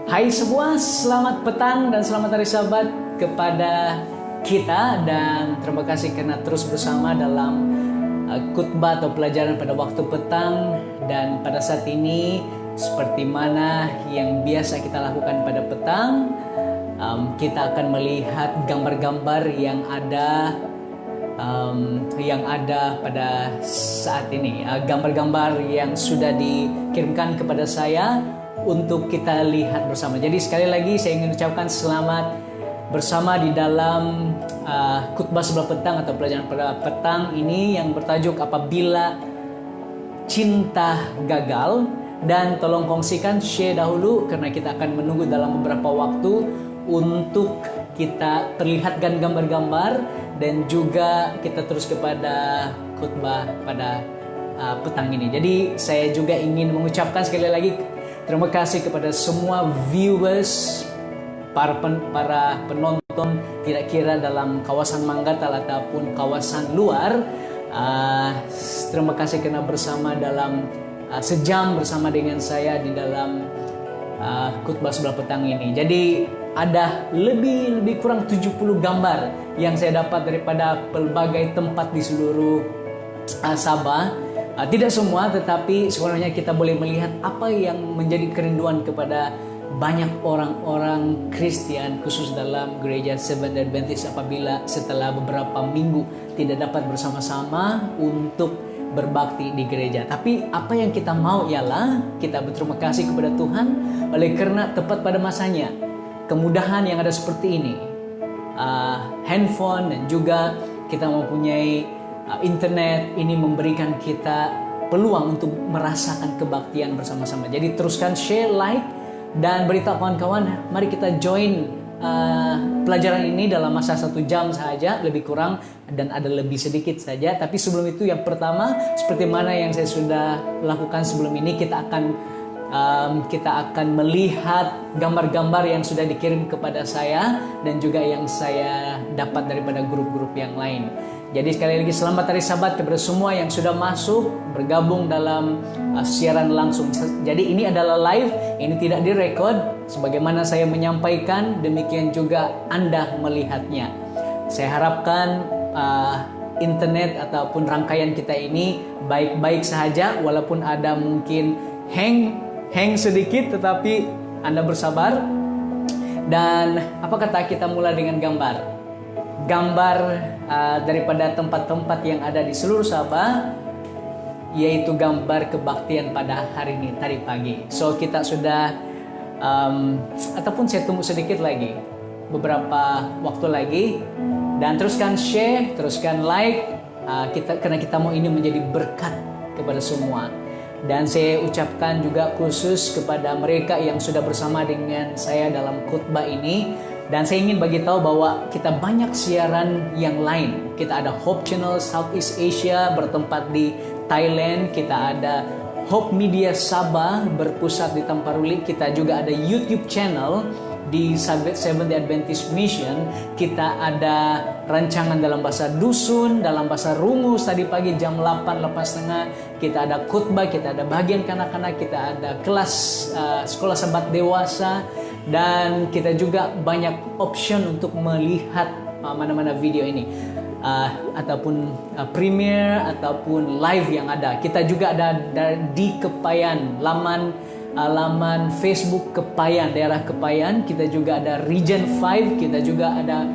Hai semua, selamat petang dan selamat hari Sabat kepada kita, dan terima kasih karena terus bersama dalam khutbah atau pelajaran pada waktu petang. Dan pada saat ini, seperti mana yang biasa kita lakukan pada petang, kita akan melihat gambar-gambar yang ada pada saat ini, gambar-gambar yang sudah dikirimkan kepada saya untuk kita lihat bersama. Jadi sekali lagi saya ingin ucapkan selamat bersama di dalam khutbah sebelah petang atau pelajaran pada petang ini yang bertajuk apabila cinta gagal. Dan tolong kongsikan, share dahulu karena kita akan menunggu dalam beberapa waktu untuk kita perlihatkan gambar-gambar dan juga kita terus kepada khutbah pada petang ini. Jadi saya juga ingin mengucapkan sekali lagi terima kasih kepada semua viewers, para penonton, tidak kira dalam kawasan Manggatal ataupun kawasan luar. Terima kasih karena bersama dalam sejam bersama dengan saya di dalam khutbah sebelah petang ini. Jadi ada lebih kurang 70 gambar yang saya dapat daripada pelbagai tempat di seluruh Sabah. Tidak semua, tetapi sebenarnya kita boleh melihat apa yang menjadi kerinduan kepada banyak orang-orang Kristen, khusus dalam gereja Seventh Adventist, apabila setelah beberapa minggu tidak dapat bersama-sama untuk berbakti di gereja. Tapi apa yang kita mau ialah kita berterima kasih kepada Tuhan oleh karena tepat pada masanya kemudahan yang ada seperti ini, handphone dan juga kita mempunyai internet ini memberikan kita peluang untuk merasakan kebaktian bersama-sama. Jadi teruskan share, like, dan beritahu kawan-kawan. Mari kita join pelajaran ini dalam masa 1 jam saja, lebih kurang, dan ada lebih sedikit saja. Tapi sebelum itu, yang pertama, seperti mana yang saya sudah lakukan sebelum ini, kita akan melihat gambar-gambar yang sudah dikirim kepada saya dan juga yang saya dapat daripada grup-grup yang lain. Jadi sekali lagi selamat hari Sabat kepada semua yang sudah masuk bergabung dalam siaran langsung. Jadi ini adalah live, ini tidak direkod. Sebagaimana saya menyampaikan, demikian juga Anda melihatnya. Saya harapkan internet ataupun rangkaian kita ini baik-baik saja, walaupun ada mungkin hang sedikit, tetapi Anda bersabar. Dan apa kata kita mulai dengan gambar daripada tempat-tempat yang ada di seluruh Sabah, yaitu gambar kebaktian pada hari ini tadi pagi. So kita sudah ataupun saya tunggu sedikit lagi, beberapa waktu lagi, dan teruskan share, teruskan like, karena kita mau ini menjadi berkat kepada semua. Dan saya ucapkan juga khusus kepada mereka yang sudah bersama dengan saya dalam khutbah ini. Dan saya ingin bagi tahu bahwa kita banyak siaran yang lain. Kita ada Hope Channel Southeast Asia bertempat di Thailand. Kita ada Hope Media Sabah berpusat di Tamparuli. Kita juga ada YouTube channel di Seventh Adventist Mission. Kita ada rancangan dalam bahasa dusun, dalam bahasa rungus tadi pagi jam 8, 8.30. Kita ada khutbah, kita ada bagian kanak-kanak, kita ada kelas sekolah Sabat dewasa. Dan kita juga banyak option untuk melihat mana-mana video ini, ataupun premiere ataupun live yang ada. Kita juga ada di Kepayan, laman Facebook Kepayan, daerah Kepayan. Kita juga ada Region 5, kita juga ada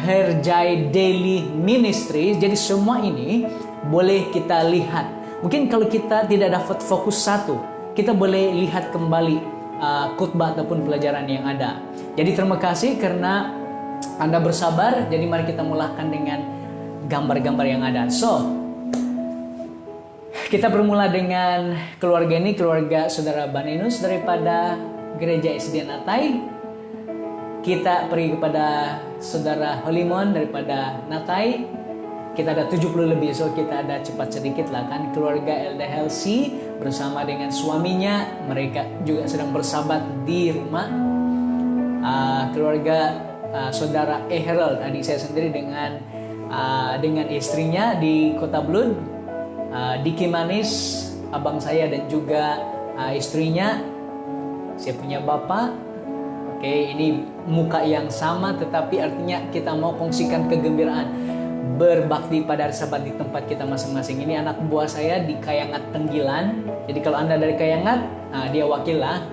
Herjai Daily Ministry. Jadi semua ini boleh kita lihat. Mungkin kalau kita tidak dapat fokus satu, kita boleh lihat kembali khutbah ataupun pelajaran yang ada. Jadi terima kasih karena Anda bersabar. Jadi mari kita mulakan dengan gambar-gambar yang ada. So, kita bermula dengan keluarga ini, keluarga saudara Baninus daripada gereja SD Natai. Kita pergi kepada saudara Holimon daripada Natai. Kita ada 70 lebih, so kita ada cepat sedikit lah kan. Keluarga Elda Helsi bersama dengan suaminya, mereka juga sedang bersabat di rumah. Keluarga saudara Eherald, adik saya sendiri dengan istrinya di Kota Blud. Diki Manis, abang saya dan juga istrinya. Saya punya bapak, Oke, ini muka yang sama tetapi artinya kita mau kongsikan kegembiraan, berbakti pada hari Sabat di tempat kita masing-masing. Ini anak buah saya di Kayangat Tenggilan. Jadi kalau Anda dari Kayangat, dia wakil lah.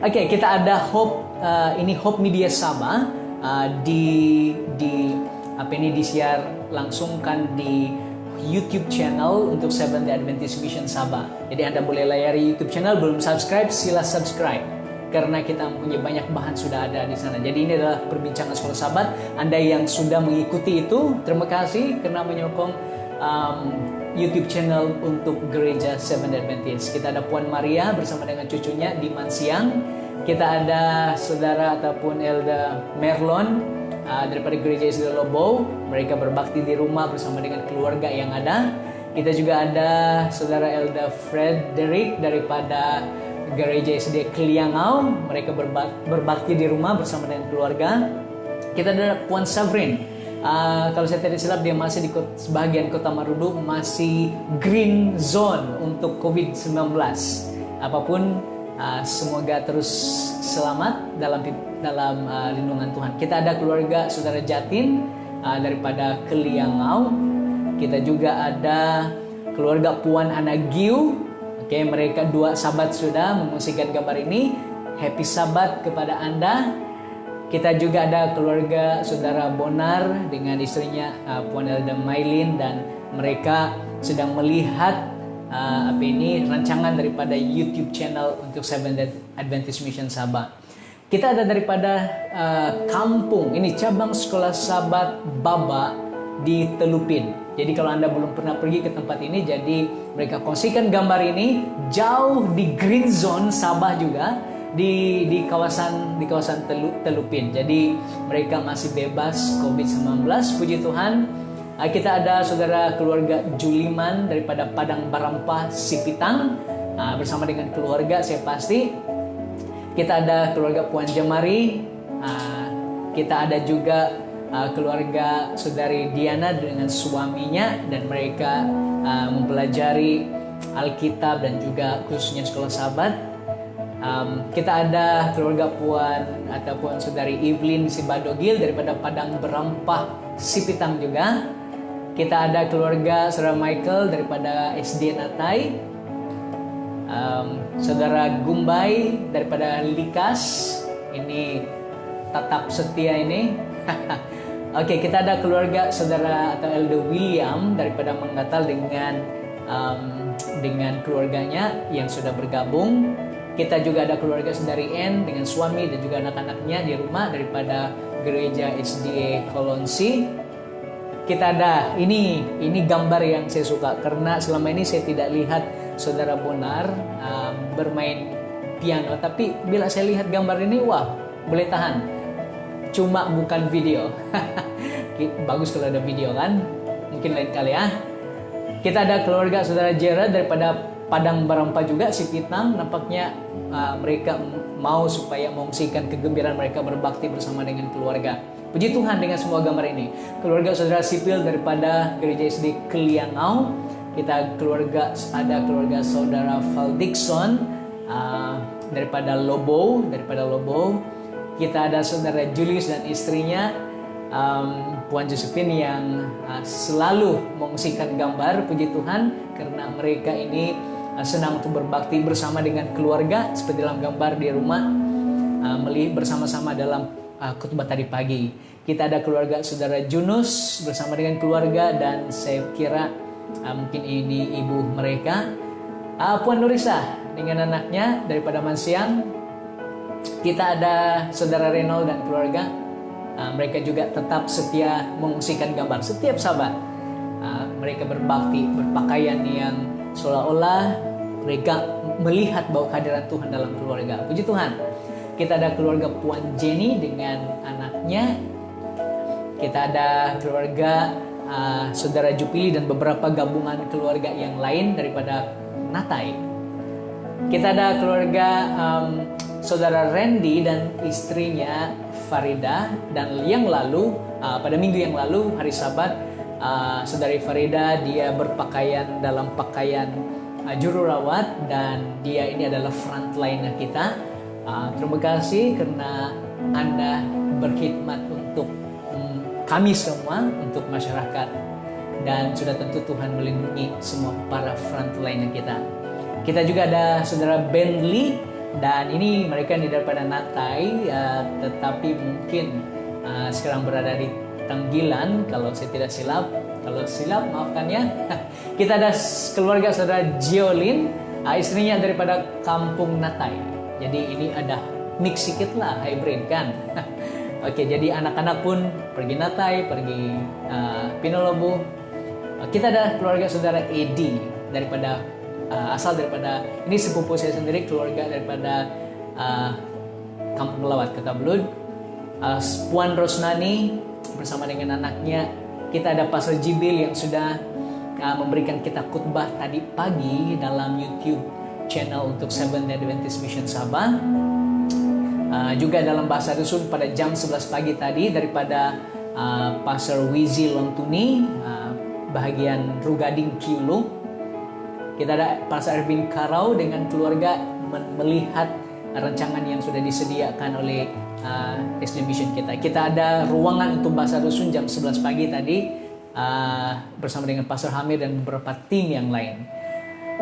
Oke, kita ada Hope, ini Hope Media Sabah, disiar langsungkan di YouTube channel untuk Seventh Day Adventist Mission Sabah. Jadi Anda boleh layari YouTube channel, belum subscribe, sila subscribe. Karena kita punya banyak bahan sudah ada di sana. Jadi ini adalah perbincangan sekolah Sabat. Anda yang sudah mengikuti itu, terima kasih karena menyokong YouTube channel untuk Gereja Seventh Day Adventist. Kita ada Puan Maria bersama dengan cucunya di Mansiang. Kita ada saudara ataupun Elda Merlon daripada Gereja SD Lobo. Mereka berbakti di rumah bersama dengan keluarga yang ada. Kita juga ada saudara Elda Frederick daripada Gereja SD Kliangau. Mereka berbakti di rumah bersama dengan keluarga. Kita ada Puan Savrin. Kalau saya tidak silap dia masih di sebagian Kota Marudu, masih green zone untuk COVID-19. Apapun, semoga terus selamat dalam lindungan Tuhan. Kita ada keluarga saudara Jatin daripada Kliangau. Kita juga ada keluarga Puan Anagiu. Oke, mereka 2 Sabat sudah mengungsikan gambar ini. Happy Sabat kepada Anda. Kita juga ada keluarga saudara Bonar dengan istrinya Puan Elda Mailin, dan mereka sedang melihat rancangan daripada YouTube channel untuk Seventh Day Adventist Mission Sabah. Kita ada daripada kampung, ini cabang sekolah Sabat Baba di Telupin. Jadi kalau Anda belum pernah pergi ke tempat ini, jadi mereka kongsikan gambar ini jauh di green zone Sabah juga, di kawasan Telupin. Jadi mereka masih bebas COVID-19, puji Tuhan. Kita ada saudara keluarga Juliman daripada Padang Barampah Sipitang bersama dengan keluarga, saya pasti. Kita ada keluarga Puan Jamari. Kita ada juga keluarga saudari Diana dengan suaminya, dan mereka mempelajari Alkitab dan juga khususnya sekolah Sabat. Kita ada keluarga Puan ataupun saudari Evelyn Sibadogil daripada Padang Berampah Sipitang juga. Kita ada keluarga saudara Michael daripada SD Natai. Saudara Gumbay daripada Likas, ini tetap setia ini. Oke, kita ada keluarga saudara atau Elder William daripada Manggatal dengan keluarganya yang sudah bergabung. Kita juga ada keluarga saudari N dengan suami dan juga anak-anaknya di rumah daripada Gereja SDA Kolonsi. Kita ada ini gambar yang saya suka karena selama ini saya tidak lihat saudara Bonar bermain piano, tapi bila saya lihat gambar ini, wah, boleh tahan. Cuma bukan video. Bagus kalau ada video kan. Mungkin lain kali ya. Kita ada keluarga saudara Gerard daripada Padang Barampah juga, Sipitang. Nampaknya mereka mau supaya mengungsikan kegembiraan mereka berbakti bersama dengan keluarga. Puji Tuhan dengan semua gambar ini. Keluarga saudara Sipil daripada Gereja SD Kliangau. Kita ada keluarga saudara Valdikson daripada Lobo. Kita ada saudara Julius dan istrinya Puan Josephine yang selalu mengungsikan gambar, puji Tuhan, karena mereka ini senang untuk berbakti bersama dengan keluarga seperti dalam gambar di rumah, bersama-sama dalam khotbah tadi pagi. Kita ada keluarga saudara Junus bersama dengan keluarga, dan saya kira mungkin ini ibu mereka, Puan Nurisa dengan anaknya daripada Mansiang. Kita ada saudara Renol dan keluarga. Mereka juga tetap setia mengungsikan gambar setiap Sabat. Mereka berbakti, berpakaian yang seolah-olah mereka melihat bahwa kehadiran Tuhan dalam keluarga. Puji Tuhan. Kita ada keluarga Puan Jenny dengan anaknya. Kita ada keluarga saudara Jupili dan beberapa gabungan keluarga yang lain daripada Natai. Kita ada keluarga saudara Randy dan istrinya Farida, dan yang lalu pada minggu yang lalu hari Sabat, saudari Farida dia berpakaian dalam pakaian juru rawat, dan dia ini adalah frontliner kita. Terima kasih karena Anda berkhidmat untuk kami semua, untuk masyarakat. Dan sudah tentu Tuhan melindungi semua para frontliner kita. Kita juga ada saudara Bentley, dan ini mereka daripada Natai, tetapi mungkin sekarang berada di Tanggilan kalau saya tidak silap. Kalau silap maafkan ya. Kita ada keluarga saudara Jiolin, istrinya daripada Kampung Natai. Jadi ini ada mix sedikit lah, hybrid kan. Oke, jadi anak-anak pun pergi Natai, pergi Pinolobu. Kita ada keluarga saudara Edi daripada asal daripada, ini sepupu saya sendiri, keluarga daripada Kampung Lawat, Kota Belud. Puan Rosnani bersama dengan anaknya. Kita ada Pastor Jibil yang sudah memberikan kita khotbah tadi pagi dalam YouTube channel untuk Seventh Day Adventist Mission Sabah. Juga dalam bahasa dusun pada jam 11 pagi tadi daripada Pastor Wizi Lontuni, bahagian Rugading Kiulu. Kita ada Pastor Erwin Karau dengan keluarga melihat rancangan yang sudah disediakan oleh SD Mission kita. Kita ada ruangan untuk bahasa dusun jam 11 pagi tadi bersama dengan Pastor Hamid dan beberapa tim yang lain.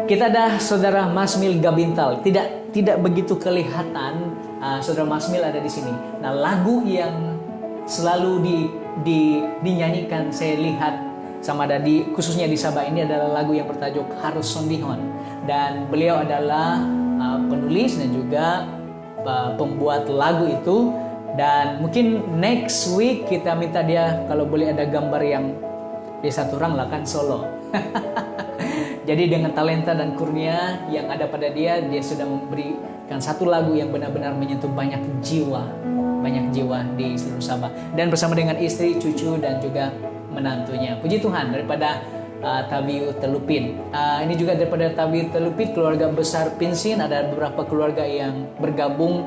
Kita ada saudara Masmil Gabintal. Tidak begitu kelihatan saudara Masmil ada di sini. Nah, lagu yang selalu dinyanyikan saya lihat sama ada khususnya di Sabah ini adalah lagu yang bertajuk Harus Sondihon, dan beliau adalah penulis dan juga pembuat lagu itu. Dan mungkin next week kita minta dia kalau boleh ada gambar yang di satu orang lah kan solo. Jadi dengan talenta dan kurnia yang ada pada dia sudah memberikan satu lagu yang benar-benar menyentuh banyak jiwa di seluruh Sabah, dan bersama dengan istri, cucu dan juga menantunya. Puji Tuhan. Daripada Tabiu Telupin. Ini juga daripada Tabiu Telupin, keluarga besar Pinsin. Ada beberapa keluarga yang bergabung.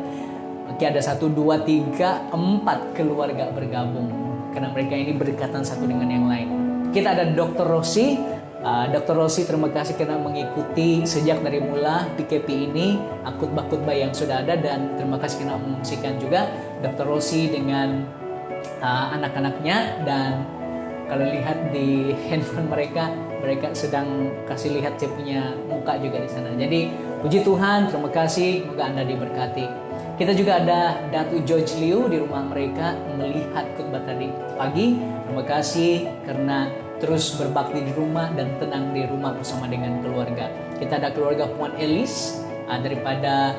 Oke, ada 1, 2, 3, 4 keluarga bergabung karena mereka ini berdekatan satu dengan yang lain. Kita ada Dr. Rossi. Dr. Rossi, terima kasih karena mengikuti sejak dari mula PKP ini, khotbah-khotbah yang sudah ada, dan terima kasih karena mengungsikan juga Dr. Rossi dengan anak-anaknya. Dan kalau lihat di handphone mereka sedang kasih lihat saya punya muka juga di sana. Jadi puji Tuhan, terima kasih, semoga Anda diberkati. Kita juga ada Datu George Liu di rumah mereka melihat khotbah tadi pagi. Terima kasih karena terus berbakti di rumah dan tenang di rumah bersama dengan keluarga. Kita ada keluarga Puan Elis daripada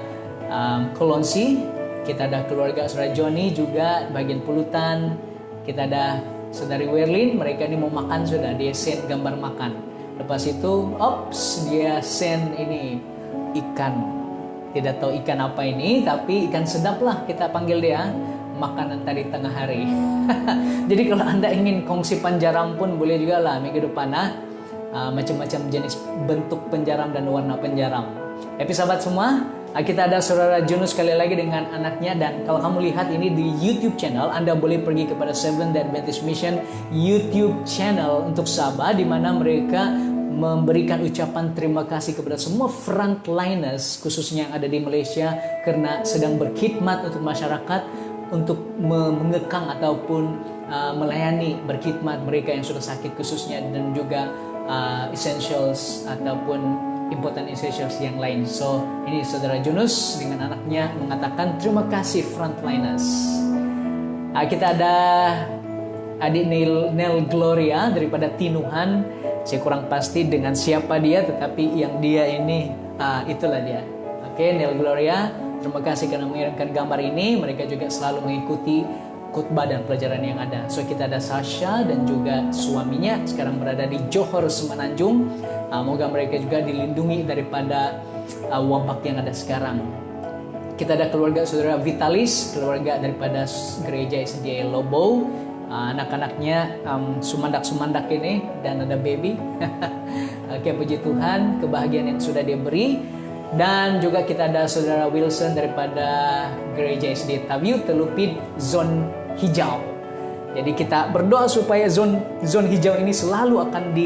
Kolonsi. Kita ada keluarga saudara Johnny juga bagian Pulutan. Kita ada saudari Werlin, mereka ini mau makan sudah, dia send gambar makan. Lepas itu, dia send ini ikan. Tidak tahu ikan apa ini, tapi ikan sedap lah kita panggil dia. Makanan tadi tengah hari. Jadi kalau Anda ingin kongsi panjaram pun boleh juga lah minggu depan. Macam-macam jenis bentuk penjaram dan warna penjaram. Happy sahabat semua. Kita ada saudara Junus sekali lagi dengan anaknya. Dan kalau kamu lihat ini di YouTube channel, Anda boleh pergi kepada Seventh Day Adventist Mission YouTube channel untuk Sabah, di mana mereka memberikan ucapan terima kasih kepada semua frontliners khususnya yang ada di Malaysia karena sedang berkhidmat untuk masyarakat, untuk mengekang ataupun melayani berkhidmat mereka yang sudah sakit khususnya, dan juga essentials ataupun important essentials yang lain. So ini saudara Junus dengan anaknya mengatakan terima kasih frontliners. Kita ada adik Nel Gloria daripada Tinuhan. Saya kurang pasti dengan siapa dia, tetapi yang dia ini itulah dia. Oke, Nel Gloria, terima kasih karena mengirimkan gambar ini. Mereka juga selalu mengikuti khotbah dan pelajaran yang ada. So kita ada Sasha dan juga suaminya sekarang berada di Johor Semenanjung. Moga mereka juga dilindungi daripada wabak yang ada sekarang. Kita ada keluarga saudara Vitalis, keluarga daripada gereja SDA Lobo. Anak-anaknya sumandak-sumandak ini dan ada baby. Oke, puji Tuhan, kebahagiaan yang sudah dia beri. Dan juga kita ada saudara Wilson daripada gereja SD Tabiu Telupin zon hijau. Jadi kita berdoa supaya zon hijau ini selalu akan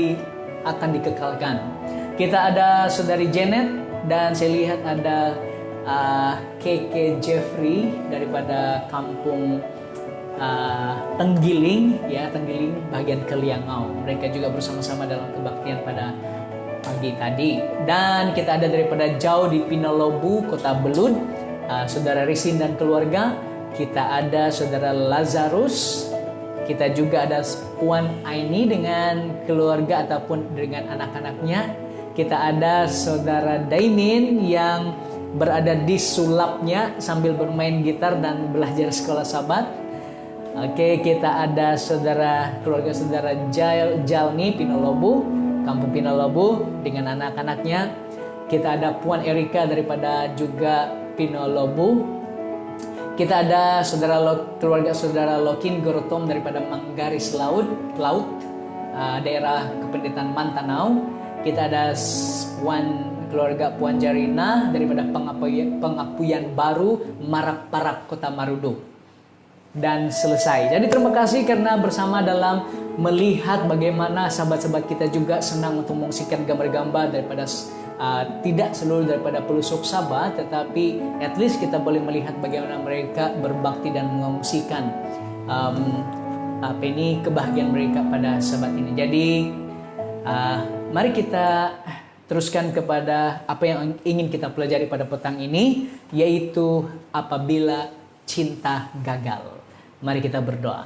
dikekalkan. Kita ada saudari Janet dan saya lihat ada Keke Jeffrey daripada kampung Tenggiling, ya Tenggiling bagian Keliangau. Mereka juga bersama-sama dalam kebaktian pada pagi tadi. Dan kita ada daripada jauh di Pinolobu, Kota Belud, Saudara Risin dan keluarga. Kita ada Saudara Lazarus. Kita juga ada Puan Aini dengan keluarga ataupun dengan anak-anaknya. Kita ada Saudara Daimin yang berada di sulapnya sambil bermain gitar dan belajar sekolah Sabat. Oke, kita ada keluarga Saudara Jalni Pinolobu, Kampung Pinolobu dengan anak-anaknya. Kita ada Puan Erika daripada juga Pinolobu. Kita ada keluarga Saudara Lokin Gorotom daripada Manggaris Laut, daerah Kependetan Mantanau. Kita ada keluarga Puan Jarina daripada Pengapuyan Baru, Marak Parak, Kota Marudu. Dan selesai. Jadi terima kasih karena bersama dalam melihat bagaimana sahabat-sahabat kita juga senang untuk mengungsikan gambar-gambar daripada tidak seluruh daripada pelusuk Sabat, tetapi at least kita boleh melihat bagaimana mereka berbakti dan mengungsikan kebahagiaan mereka pada Sabat ini. Jadi mari kita teruskan kepada apa yang ingin kita pelajari pada petang ini, yaitu apabila cinta gagal. Mari kita berdoa.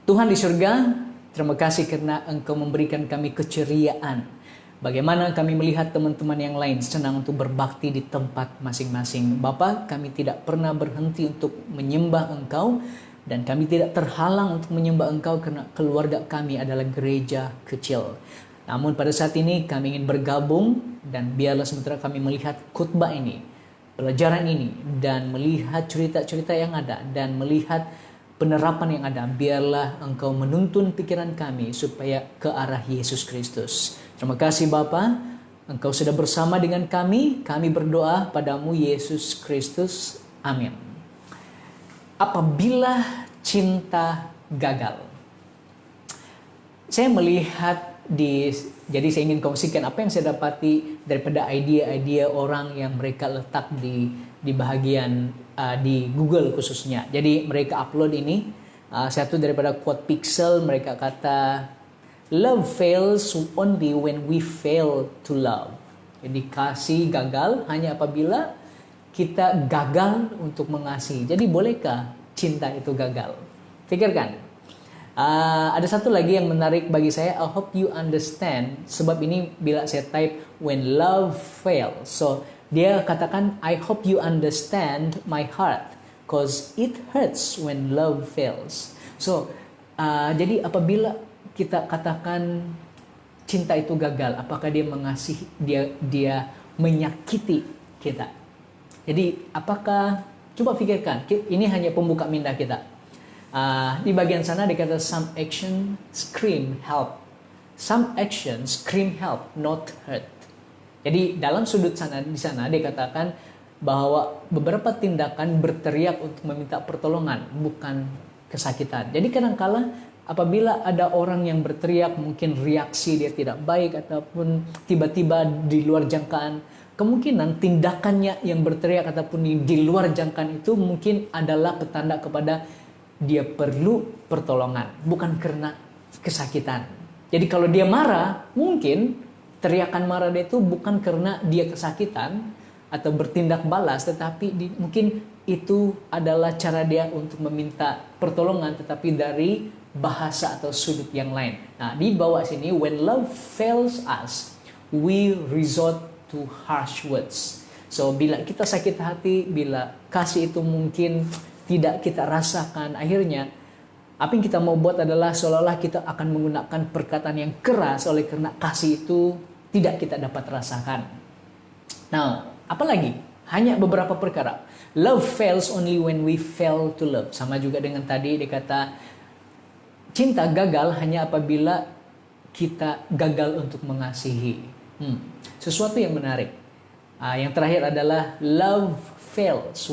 Tuhan di surga, terima kasih karena Engkau memberikan kami keceriaan. Bagaimana kami melihat teman-teman yang lain senang untuk berbakti di tempat masing-masing. Bapa, kami tidak pernah berhenti untuk menyembah Engkau, dan kami tidak terhalang untuk menyembah Engkau karena keluarga kami adalah gereja kecil. Namun pada saat ini kami ingin bergabung, dan biarlah sementara kami melihat khotbah ini, pelajaran ini, dan melihat cerita-cerita yang ada, dan melihat penerapan yang ada, biarlah Engkau menuntun pikiran kami supaya ke arah Yesus Kristus. Terima kasih Bapa, Engkau sudah bersama dengan kami berdoa padamu Yesus Kristus. Amin. Apabila cinta gagal. Saya melihat jadi saya ingin kongsikan apa yang saya dapati daripada idea-idea orang yang mereka letak di bahagian di Google khususnya. Jadi mereka upload ini satu daripada quote Pixel, mereka kata love fails only when we fail to love. Jadi kasih gagal hanya apabila kita gagal untuk mengasihi. Jadi bolehkah cinta itu gagal? Pikirkan. Ada satu lagi yang menarik bagi saya. I hope you understand. Sebab ini bila saya type when love fails, so dia katakan I hope you understand my heart, cause it hurts when love fails. So jadi apabila kita katakan cinta itu gagal, apakah dia mengasihi, dia menyakiti kita? Jadi apakah, coba pikirkan, ini hanya pembuka minda kita. Di bagian sana dikata some action scream help. Some action scream help, not hurt. Jadi dalam sudut di sana dikatakan bahwa beberapa tindakan berteriak untuk meminta pertolongan, bukan kesakitan. Jadi kadang-kala apabila ada orang yang berteriak, mungkin reaksi dia tidak baik ataupun tiba-tiba di luar jangkaan, kemungkinan tindakannya yang berteriak ataupun di luar jangkaan itu mungkin adalah petanda kepada dia perlu pertolongan, bukan karena kesakitan. Jadi kalau dia marah, mungkin teriakan marah dia itu bukan karena dia kesakitan atau bertindak balas, tetapi mungkin itu adalah cara dia untuk meminta pertolongan, tetapi dari bahasa atau sudut yang lain. Nah, di bawah sini, when love fails us, we resort to harsh words. So, bila kita sakit hati, bila kasih itu mungkin tidak kita rasakan, akhirnya apa yang kita mau buat adalah seolah-olah kita akan menggunakan perkataan yang keras oleh karena kasih itu tidak kita dapat rasakan. Nah, apalagi? Hanya beberapa perkara. Love fails only when we fail to love. Sama juga dengan tadi dikata cinta gagal hanya apabila kita gagal untuk mengasihi. Sesuatu yang menarik. Yang terakhir adalah love fails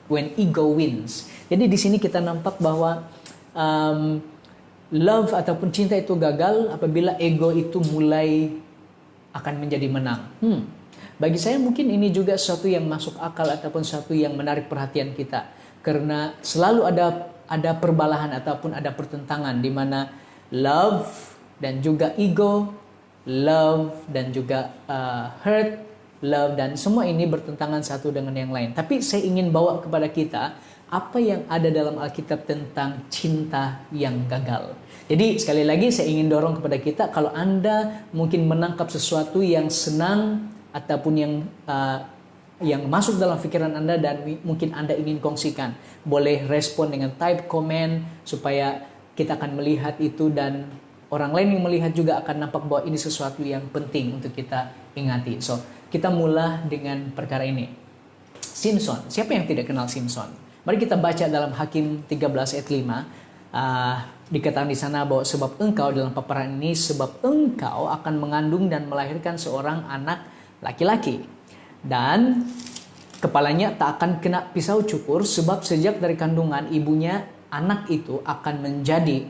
when ego wins. Jadi di sini kita nampak bahwa love ataupun cinta itu gagal apabila ego itu mulai akan menjadi menang. Bagi saya mungkin ini juga sesuatu yang masuk akal ataupun sesuatu yang menarik perhatian kita. Karena selalu ada perbalahan ataupun ada pertentangan di mana love dan juga ego, love dan juga hurt, love dan semua ini bertentangan satu dengan yang lain. Tapi saya ingin bawa kepada kita apa yang ada dalam Alkitab tentang cinta yang gagal. Jadi sekali lagi saya ingin dorong kepada kita, kalau Anda mungkin menangkap sesuatu yang senang ataupun yang masuk dalam pikiran Anda dan mungkin Anda ingin kongsikan, boleh respon dengan type komen supaya kita akan melihat itu dan orang lain yang melihat juga akan nampak bahwa ini sesuatu yang penting untuk kita ingati. So, kita mulai dengan perkara ini. Simson, siapa yang tidak kenal Simson? Mari kita baca dalam Hakim 13 ayat 5. Dikatakan di sana bahwa sebab engkau dalam peperangan ini, sebab engkau akan mengandung dan melahirkan seorang anak laki-laki. Dan kepalanya tak akan kena pisau cukur, sebab sejak dari kandungan ibunya anak itu akan menjadi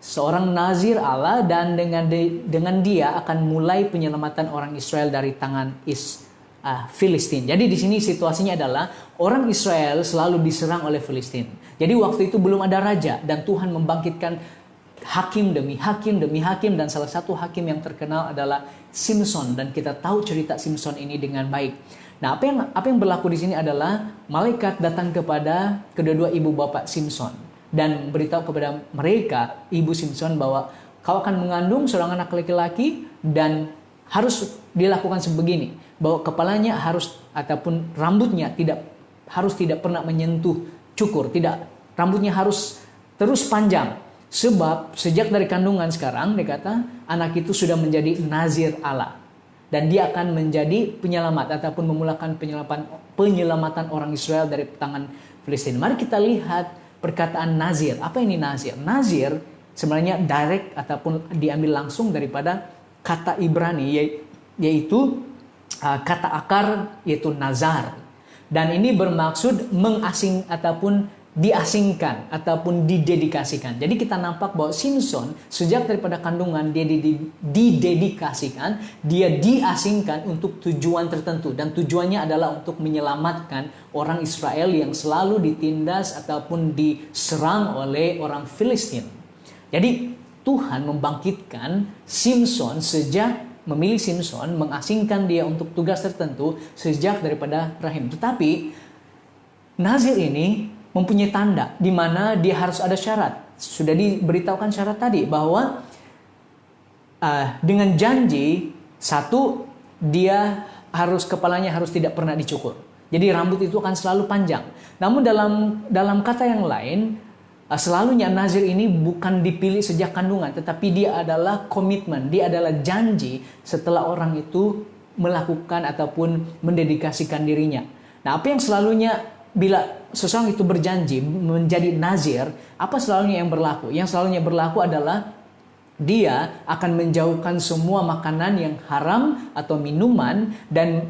seorang nazir Allah, dan dengan dia akan mulai penyelamatan orang Israel dari tangan Filistin. Jadi di sini situasinya adalah orang Israel selalu diserang oleh Filistin. Jadi waktu itu belum ada raja dan Tuhan membangkitkan hakim demi hakim demi hakim, dan salah satu hakim yang terkenal adalah Simson, dan kita tahu cerita Simson ini dengan baik. Nah, apa yang berlaku di sini adalah malaikat datang kepada kedua-dua ibu bapak Simson dan beritahu kepada mereka, ibu Simson, bahwa kau akan mengandung seorang anak laki-laki dan harus dilakukan sebegini, bahwa kepalanya harus ataupun rambutnya tidak pernah menyentuh cukur, rambutnya harus terus panjang, sebab sejak dari kandungan sekarang dikata anak itu sudah menjadi nazir Allah dan dia akan menjadi penyelamat ataupun memulakan penyelamatan orang Israel dari tangan Filistin. Mari kita lihat perkataan nazir. Apa ini nazir? Nazir sebenarnya direct ataupun diambil langsung daripada kata Ibrani, yaitu kata akar yaitu nazar, dan ini bermaksud diasingkan ataupun didedikasikan. Jadi kita nampak bahwa Simson sejak daripada kandungan dia didedikasikan, dia diasingkan untuk tujuan tertentu, dan tujuannya adalah untuk menyelamatkan orang Israel yang selalu ditindas ataupun diserang oleh orang Filistin. Jadi Tuhan membangkitkan Simson, memilih Simson, mengasingkan dia untuk tugas tertentu sejak daripada rahim. Tetapi nazir ini mempunyai tanda di mana dia harus ada syarat. Sudah diberitahukan syarat tadi bahwa dengan janji, satu, dia kepalanya harus tidak pernah dicukur. Jadi rambut itu akan selalu panjang. Namun dalam kata yang lain, selalunya nazir ini bukan dipilih sejak kandungan, tetapi dia adalah komitmen, dia adalah janji setelah orang itu melakukan ataupun mendedikasikan dirinya. Nah, apa yang selalunya bila seseorang itu berjanji menjadi nazir, apa selalunya yang berlaku? Yang selalunya berlaku adalah dia akan menjauhkan semua makanan yang haram atau minuman, dan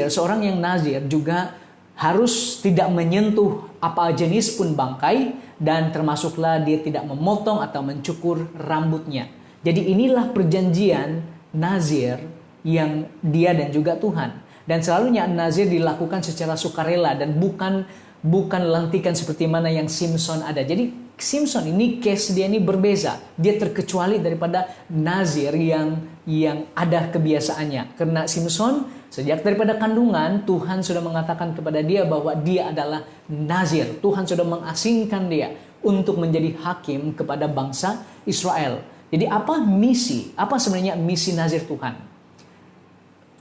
seorang yang nazir juga harus tidak menyentuh apa jenis pun bangkai, dan termasuklah dia tidak memotong atau mencukur rambutnya. Jadi inilah perjanjian nazir yang dia dan juga Tuhan. Dan selalunya nazir dilakukan secara sukarela dan bukan lantikan seperti mana yang Simson ada. Jadi Simson ini case dia ini berbeza. Dia terkecuali daripada nazir yang ada kebiasaannya. Karena Simson sejak daripada kandungan Tuhan sudah mengatakan kepada dia bahwa dia adalah nazir. Tuhan sudah mengasingkan dia untuk menjadi hakim kepada bangsa Israel. Jadi apa sebenarnya misi nazir Tuhan?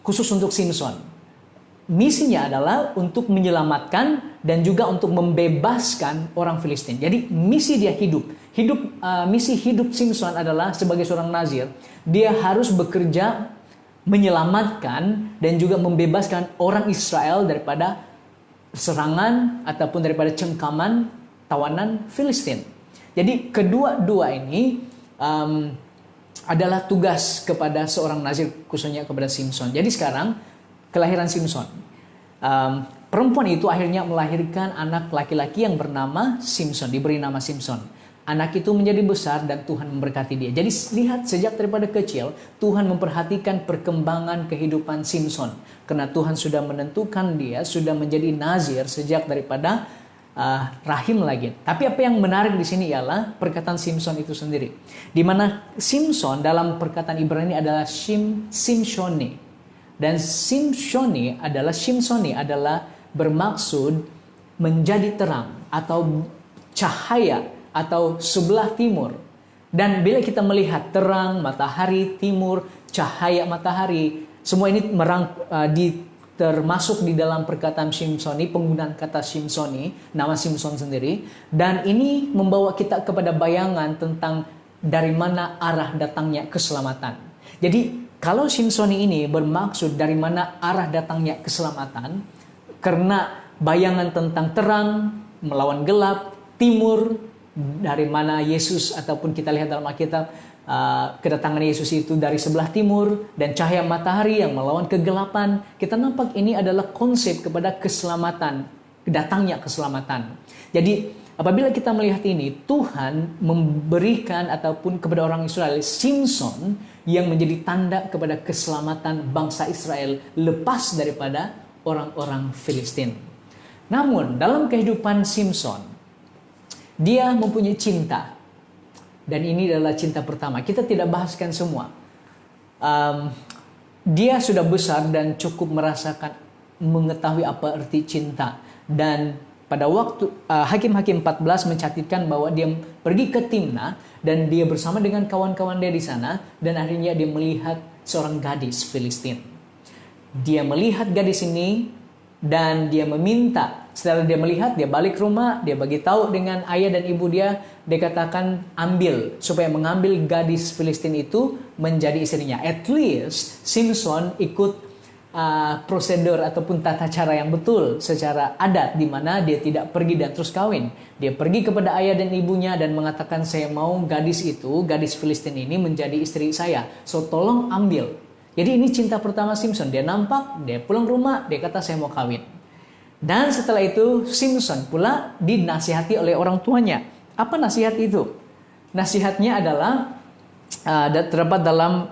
Khusus untuk Simson. Misinya adalah untuk menyelamatkan dan juga untuk membebaskan orang Filistin. Jadi misi dia misi hidup Simson adalah sebagai seorang nazir. Dia harus bekerja menyelamatkan dan juga membebaskan orang Israel daripada serangan ataupun daripada cengkaman tawanan Filistin. Jadi kedua-dua ini adalah tugas kepada seorang nazir, khususnya kepada Simson. Jadi sekarang kelahiran Simson, perempuan itu akhirnya melahirkan anak laki-laki yang bernama Simson, diberi nama Simson. anak itu menjadi besar dan Tuhan memberkati dia. Jadi lihat, sejak daripada kecil Tuhan memperhatikan perkembangan kehidupan Simson. Karena Tuhan sudah menentukan dia sudah menjadi nazir sejak daripada rahim lagi. Tapi apa yang menarik di sini ialah perkataan Simson itu sendiri. Di mana Simson dalam perkataan Ibrani adalah Simshoni. Dan Simshoni adalah bermaksud menjadi terang atau cahaya atau sebelah timur. Dan bila kita melihat terang, matahari, timur, cahaya matahari, semua ini termasuk di dalam perkataan Simsoni, penggunaan kata Simsoni, nama Simson sendiri. Dan ini membawa kita kepada bayangan tentang dari mana arah datangnya keselamatan. Jadi kalau Simsoni ini bermaksud dari mana arah datangnya keselamatan, karena bayangan tentang terang melawan gelap, timur, dari mana Yesus, ataupun kita lihat dalam Alkitab kedatangan Yesus itu dari sebelah timur, dan cahaya matahari yang melawan kegelapan. Kita nampak ini adalah konsep kepada keselamatan, datangnya keselamatan. Jadi apabila kita melihat ini, Tuhan memberikan ataupun kepada orang Israel Simson yang menjadi tanda kepada keselamatan bangsa Israel lepas daripada orang-orang Filistin. Namun dalam kehidupan Simson, dia mempunyai cinta. Dan ini adalah cinta pertama. Kita tidak bahaskan semua. Dia sudah besar dan cukup mengetahui apa arti cinta. Dan pada waktu Hakim-Hakim 14 mencatatkan bahwa dia pergi ke Timna. Dan dia bersama dengan kawan-kawan dia di sana. Dan akhirnya dia melihat seorang gadis Filistin. Dia melihat gadis ini dan dia meminta. Setelah dia melihat, dia balik rumah, dia bagi tahu dengan ayah dan ibu dia katakan supaya mengambil gadis Filistin itu menjadi istrinya. At least Simson ikut prosedur ataupun tata cara yang betul secara adat, di mana dia tidak pergi dan terus kawin. Dia pergi kepada ayah dan ibunya dan mengatakan, saya mau gadis Filistin ini menjadi istri saya. So tolong ambil. Jadi ini cinta pertama Simson. Dia nampak, dia pulang rumah, dia kata saya mau kawin. Dan setelah itu Simson pula dinasihati oleh orang tuanya. Apa nasihat itu? Nasihatnya adalah terdapat dalam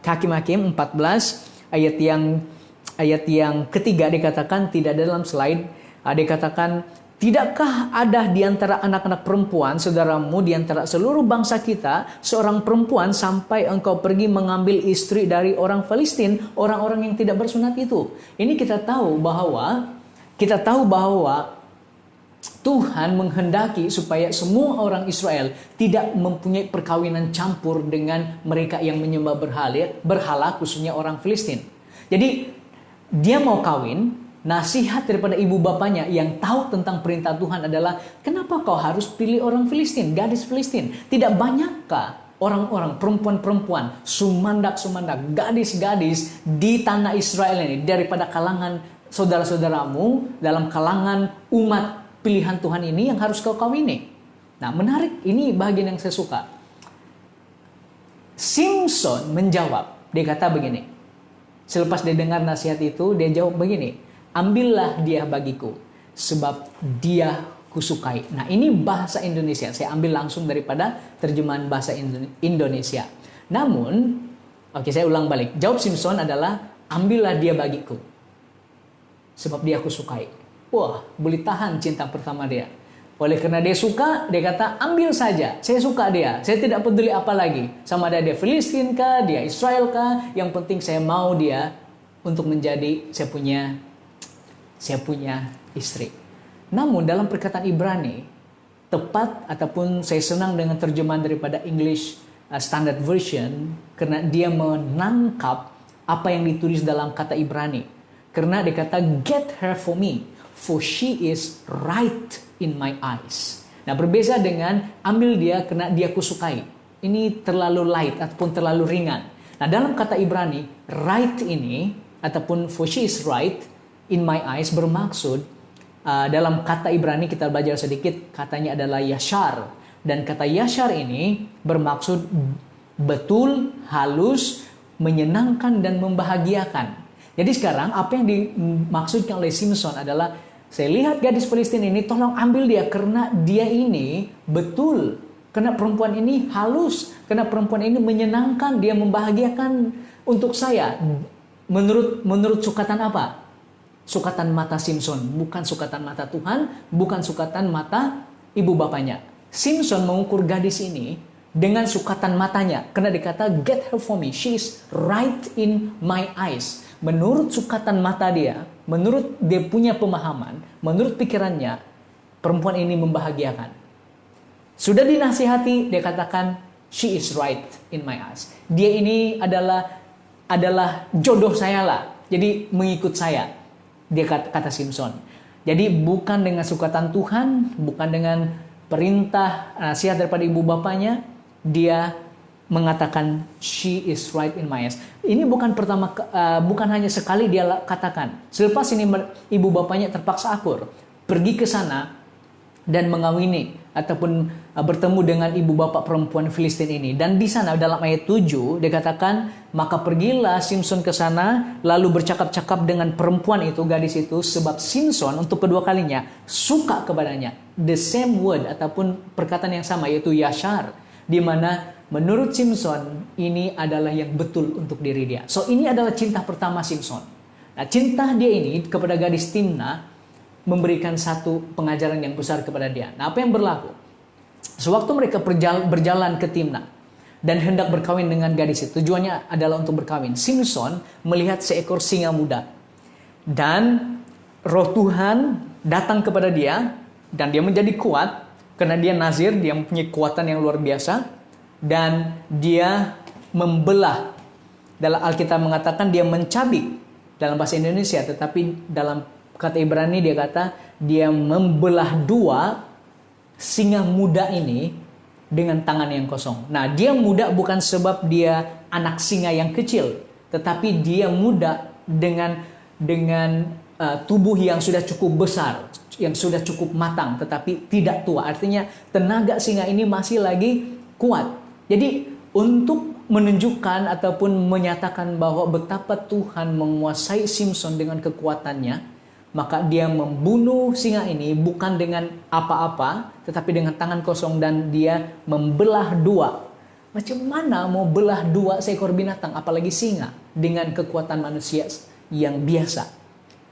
Hakim-Hakim 14 ayat yang ketiga, dikatakan, tidak dalam slide, dikatakan, tidakkah ada di antara anak-anak perempuan saudaramu di antara seluruh bangsa kita seorang perempuan sampai engkau pergi mengambil istri dari orang Filistin, orang-orang yang tidak bersunat itu. Ini kita tahu bahwa Tuhan menghendaki supaya semua orang Israel tidak mempunyai perkawinan campur dengan mereka yang menyembah berhala, khususnya orang Filistin. Jadi dia mau kawin, nasihat daripada ibu bapaknya yang tahu tentang perintah Tuhan adalah, kenapa kau harus pilih orang Filistin, gadis Filistin? Tidak banyakkah orang-orang, perempuan-perempuan, sumandak-sumandak, gadis-gadis di tanah Israel ini daripada kalangan saudara-saudaramu, dalam kalangan umat pilihan Tuhan ini yang harus kau kawini? Nah, menarik, ini bagian yang saya suka. Simson menjawab, dia kata begini. Selepas dia dengar nasihat itu, dia jawab begini, ambillah dia bagiku, sebab dia kusukai. Nah, ini bahasa Indonesia. Saya ambil langsung daripada terjemahan bahasa Indonesia. Namun, saya ulang balik. Jawab Simson adalah, ambillah dia bagiku, sebab dia kusukai. Wah, boleh tahan cinta pertama dia. Oleh karena dia suka, dia kata, ambil saja. Saya suka dia. Saya tidak peduli apa lagi. Sama ada dia Filistin kah, dia Israel kah. Yang penting saya mau dia untuk menjadi saya punya istri. Namun dalam perkataan Ibrani, tepat ataupun saya senang dengan terjemahan daripada English Standard Version, karena dia menangkap apa yang ditulis dalam kata Ibrani. Karena dia kata, get her for me, for she is right in my eyes. Nah, berbeza dengan ambil dia karena dia kusukai. Ini terlalu light ataupun terlalu ringan. Nah, dalam kata Ibrani, right ini ataupun for she is right in my eyes bermaksud, dalam kata Ibrani kita belajar sedikit, katanya adalah yashar. Dan kata yashar ini bermaksud betul, halus, menyenangkan dan membahagiakan. Jadi sekarang apa yang dimaksudkan oleh Simson adalah, saya lihat gadis Filistin ini, tolong ambil dia karena dia ini betul Karena perempuan ini halus, karena perempuan ini menyenangkan, dia membahagiakan untuk saya. Menurut sukatan apa? Sukatan mata Simson, bukan sukatan mata Tuhan, bukan sukatan mata ibu bapaknya. Simson mengukur gadis ini dengan sukatan matanya, karena dikata get her for me, she is right in my eyes. Menurut sukatan mata dia, menurut dia punya pemahaman, menurut pikirannya, perempuan ini membahagiakan. Sudah dinasihati, dia katakan, she is right in my eyes. Dia ini adalah jodoh saya lah. Jadi mengikut saya. Dia kata Simson. Jadi bukan dengan sukatan Tuhan, bukan dengan perintah nasihat daripada ibu bapaknya, dia mengatakan she is right in my eyes. Ini bukan hanya sekali dia katakan. Selepas ini ibu bapaknya terpaksa akur, pergi ke sana dan mengawini ataupun bertemu dengan ibu bapak perempuan Filistin ini. Dan di sana dalam ayat 7 dikatakan, maka pergilah Simson ke sana lalu bercakap-cakap dengan perempuan itu, gadis itu, sebab Simson untuk kedua kalinya suka kepadanya. The same word ataupun perkataan yang sama, yaitu yashar, di mana menurut Simson ini adalah yang betul untuk diri dia. So ini adalah cinta pertama Simson. Nah, cinta dia ini kepada gadis Timna memberikan satu pengajaran yang besar kepada dia. Nah, apa yang berlaku? Sewaktu mereka berjalan ke Timna dan hendak berkawin dengan gadis itu, tujuannya adalah untuk berkawin. Simson melihat seekor singa muda. Dan roh Tuhan datang kepada dia dan dia menjadi kuat karena dia nazir, dia mempunyai kekuatan yang luar biasa dan dia membelah. Dalam Alkitab mengatakan dia mencabik dalam bahasa Indonesia, tetapi dalam kata Ibrani dia kata dia membelah dua singa muda ini dengan tangan yang kosong. Nah, dia muda bukan sebab dia anak singa yang kecil, tetapi dia muda dengan tubuh yang sudah cukup besar, yang sudah cukup matang, tetapi tidak tua. Artinya tenaga singa ini masih lagi kuat. Jadi untuk menunjukkan ataupun menyatakan bahwa betapa Tuhan menguasai Simson dengan kekuatannya, maka dia membunuh singa ini bukan dengan apa-apa, tetapi dengan tangan kosong, dan dia membelah dua. Macam mana mau belah dua seekor binatang, apalagi singa, dengan kekuatan manusia yang biasa?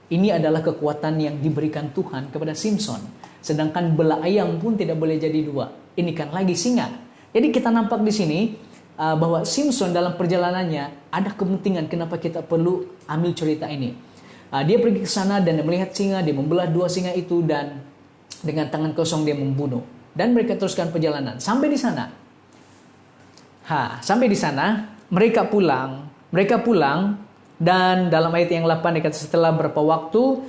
Ini adalah kekuatan yang diberikan Tuhan kepada Simson. Sedangkan belah ayam pun tidak boleh jadi dua. Ini kan lagi singa. Jadi kita nampak di sini bahwa Simson dalam perjalanannya ada kepentingan kenapa kita perlu ambil cerita ini. Dia pergi ke sana dan dia melihat singa, dia membelah dua singa itu dan dengan tangan kosong dia membunuh. Dan mereka teruskan perjalanan. Sampai di sana mereka pulang dan dalam ayat yang 8 dikata setelah beberapa waktu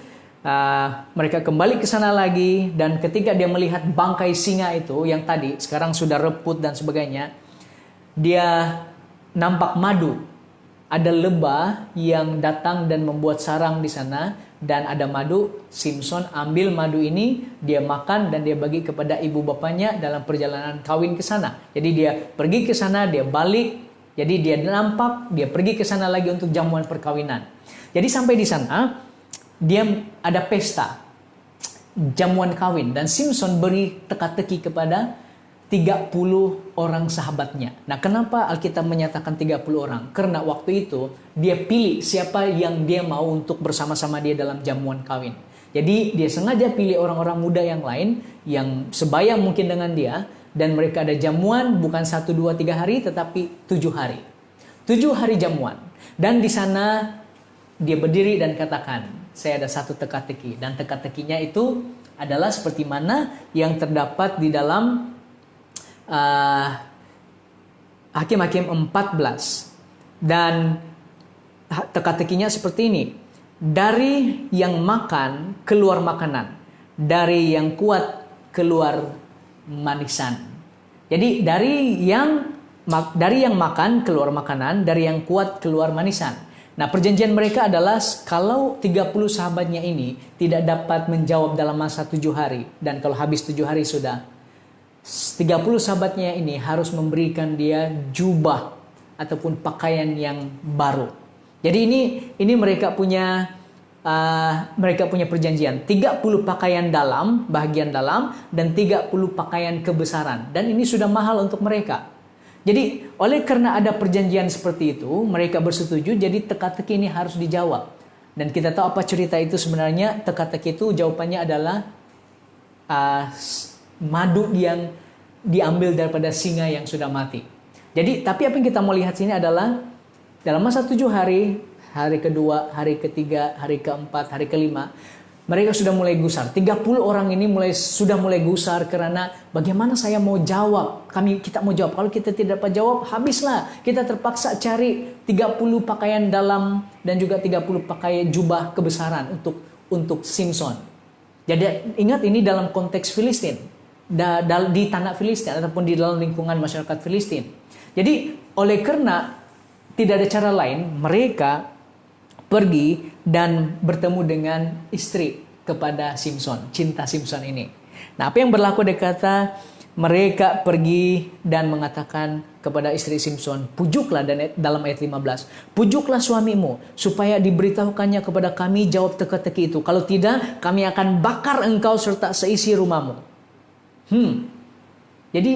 mereka kembali ke sana lagi, dan ketika dia melihat bangkai singa itu yang tadi sekarang sudah reput dan sebagainya, dia nampak madu. Ada lebah yang datang dan membuat sarang di sana dan ada madu. Simson ambil madu ini, dia makan dan dia bagi kepada ibu bapaknya dalam perjalanan kawin ke sana. Jadi dia pergi ke sana, dia balik. Jadi dia nampak, dia pergi ke sana lagi untuk jamuan perkawinan. Jadi sampai di sana dia ada pesta jamuan kawin dan Simson beri teka-teki kepada 30 orang sahabatnya. Nah, kenapa Alkitab menyatakan 30 orang? Karena waktu itu dia pilih siapa yang dia mau untuk bersama-sama dia dalam jamuan kawin. Jadi dia sengaja pilih orang-orang muda yang lain yang sebaya mungkin dengan dia, dan mereka ada jamuan bukan 1, 2, 3 hari tetapi 7 hari. 7 hari jamuan. Dan di sana dia berdiri dan katakan, saya ada satu teka-teki, dan teka-tekinya itu adalah seperti mana yang terdapat di dalam Hakim-Hakim 14. Dan teka-tekinya seperti ini. Dari yang makan keluar makanan, dari yang kuat keluar manisan. Jadi dari yang makan keluar makanan, dari yang kuat keluar manisan. Nah, perjanjian mereka adalah kalau 30 sahabatnya ini tidak dapat menjawab dalam masa 7 hari, dan kalau habis 7 hari sudah 30 sahabatnya ini harus memberikan dia jubah ataupun pakaian yang baru. Jadi ini mereka punya mereka punya perjanjian. 30 pakaian dalam, bahagian dalam, dan 30 pakaian kebesaran. Dan ini sudah mahal untuk mereka. Jadi oleh karena ada perjanjian seperti itu, mereka bersetuju, jadi teka-teki ini harus dijawab. Dan kita tahu apa cerita itu sebenarnya. Teka-teki itu jawabannya adalah madu yang diambil daripada singa yang sudah mati. Jadi tapi apa yang kita mau lihat sini adalah dalam masa 7 hari, hari kedua, hari ketiga, hari keempat, hari kelima, mereka sudah mulai gusar. 30 orang ini sudah mulai gusar karena bagaimana saya mau jawab? Kita mau jawab. Kalau kita tidak dapat jawab, habislah. Kita terpaksa cari 30 pakaian dalam dan juga 30 pakaian jubah kebesaran untuk Simson. Jadi ingat ini dalam konteks Filistin, di tanah Filistin ataupun di dalam lingkungan masyarakat Filistin. Jadi oleh karena tidak ada cara lain, mereka pergi dan bertemu dengan istri kepada Simson, cinta Simson ini. Nah, apa yang berlaku dia kata, mereka pergi dan mengatakan kepada istri Simson, pujuklah, dan dalam ayat 15, pujuklah suamimu supaya diberitahukannya kepada kami jawab teka-teki itu. Kalau tidak, kami akan bakar engkau serta seisi rumahmu. Jadi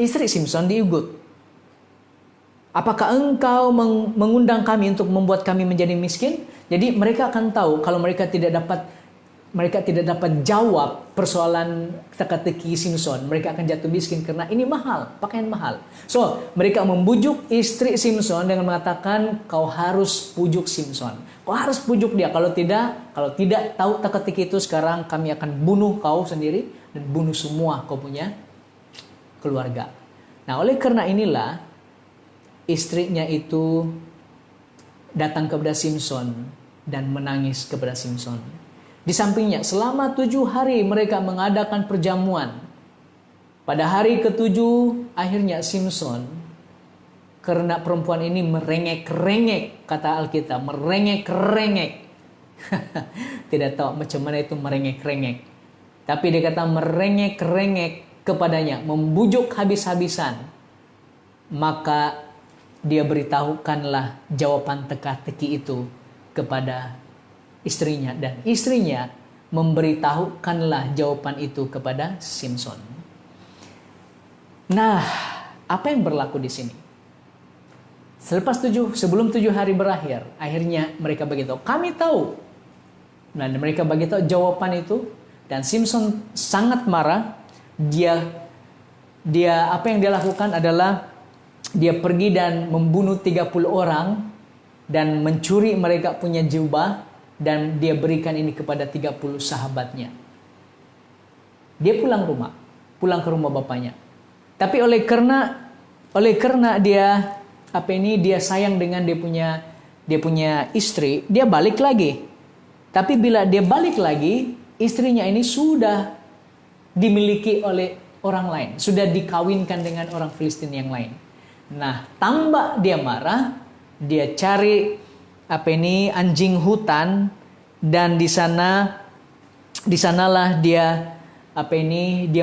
istri Simson diugut. Apakah engkau mengundang kami untuk membuat kami menjadi miskin? Jadi mereka akan tahu kalau mereka tidak dapat jawab persoalan teka-teki Simson, mereka akan jatuh miskin karena ini mahal, pakaian mahal. So, mereka membujuk istri Simson dengan mengatakan, kau harus pujuk Simson. Kau harus pujuk dia. Kalau tidak tahu teka-teki itu, sekarang kami akan bunuh kau sendiri dan bunuh semua kau punya keluarga. Nah, oleh karena inilah istrinya itu datang kepada Simson dan menangis kepada Simson. Di sampingnya selama 7 hari mereka mengadakan perjamuan. Pada hari ke-7 akhirnya Simson, karena perempuan ini merengek-rengek, kata Alkitab, merengek-rengek. Tidak tahu macam mana itu merengek-rengek. Tapi dia kata merengek-rengek kepadanya, membujuk habis-habisan. Maka dia beritahukanlah jawaban teka-teki itu kepada istrinya, dan istrinya memberitahukanlah jawaban itu kepada Simson. Nah, apa yang berlaku di sini? Sebelum 7 hari berakhir, akhirnya mereka beritahu, kami tahu. Nah, mereka beritahu jawaban itu, dan Simson sangat marah. Dia apa yang dia lakukan adalah dia pergi dan membunuh 30 orang dan mencuri mereka punya jubah, dan dia berikan ini kepada 30 sahabatnya. Dia pulang ke rumah bapaknya. Tapi oleh karena dia sayang dengan dia punya istri, dia balik lagi. Tapi bila dia balik lagi, istrinya ini sudah dimiliki oleh orang lain, sudah dikawinkan dengan orang Filistin yang lain. Nah, tambah dia marah, dia cari anjing hutan, dan di sanalah dia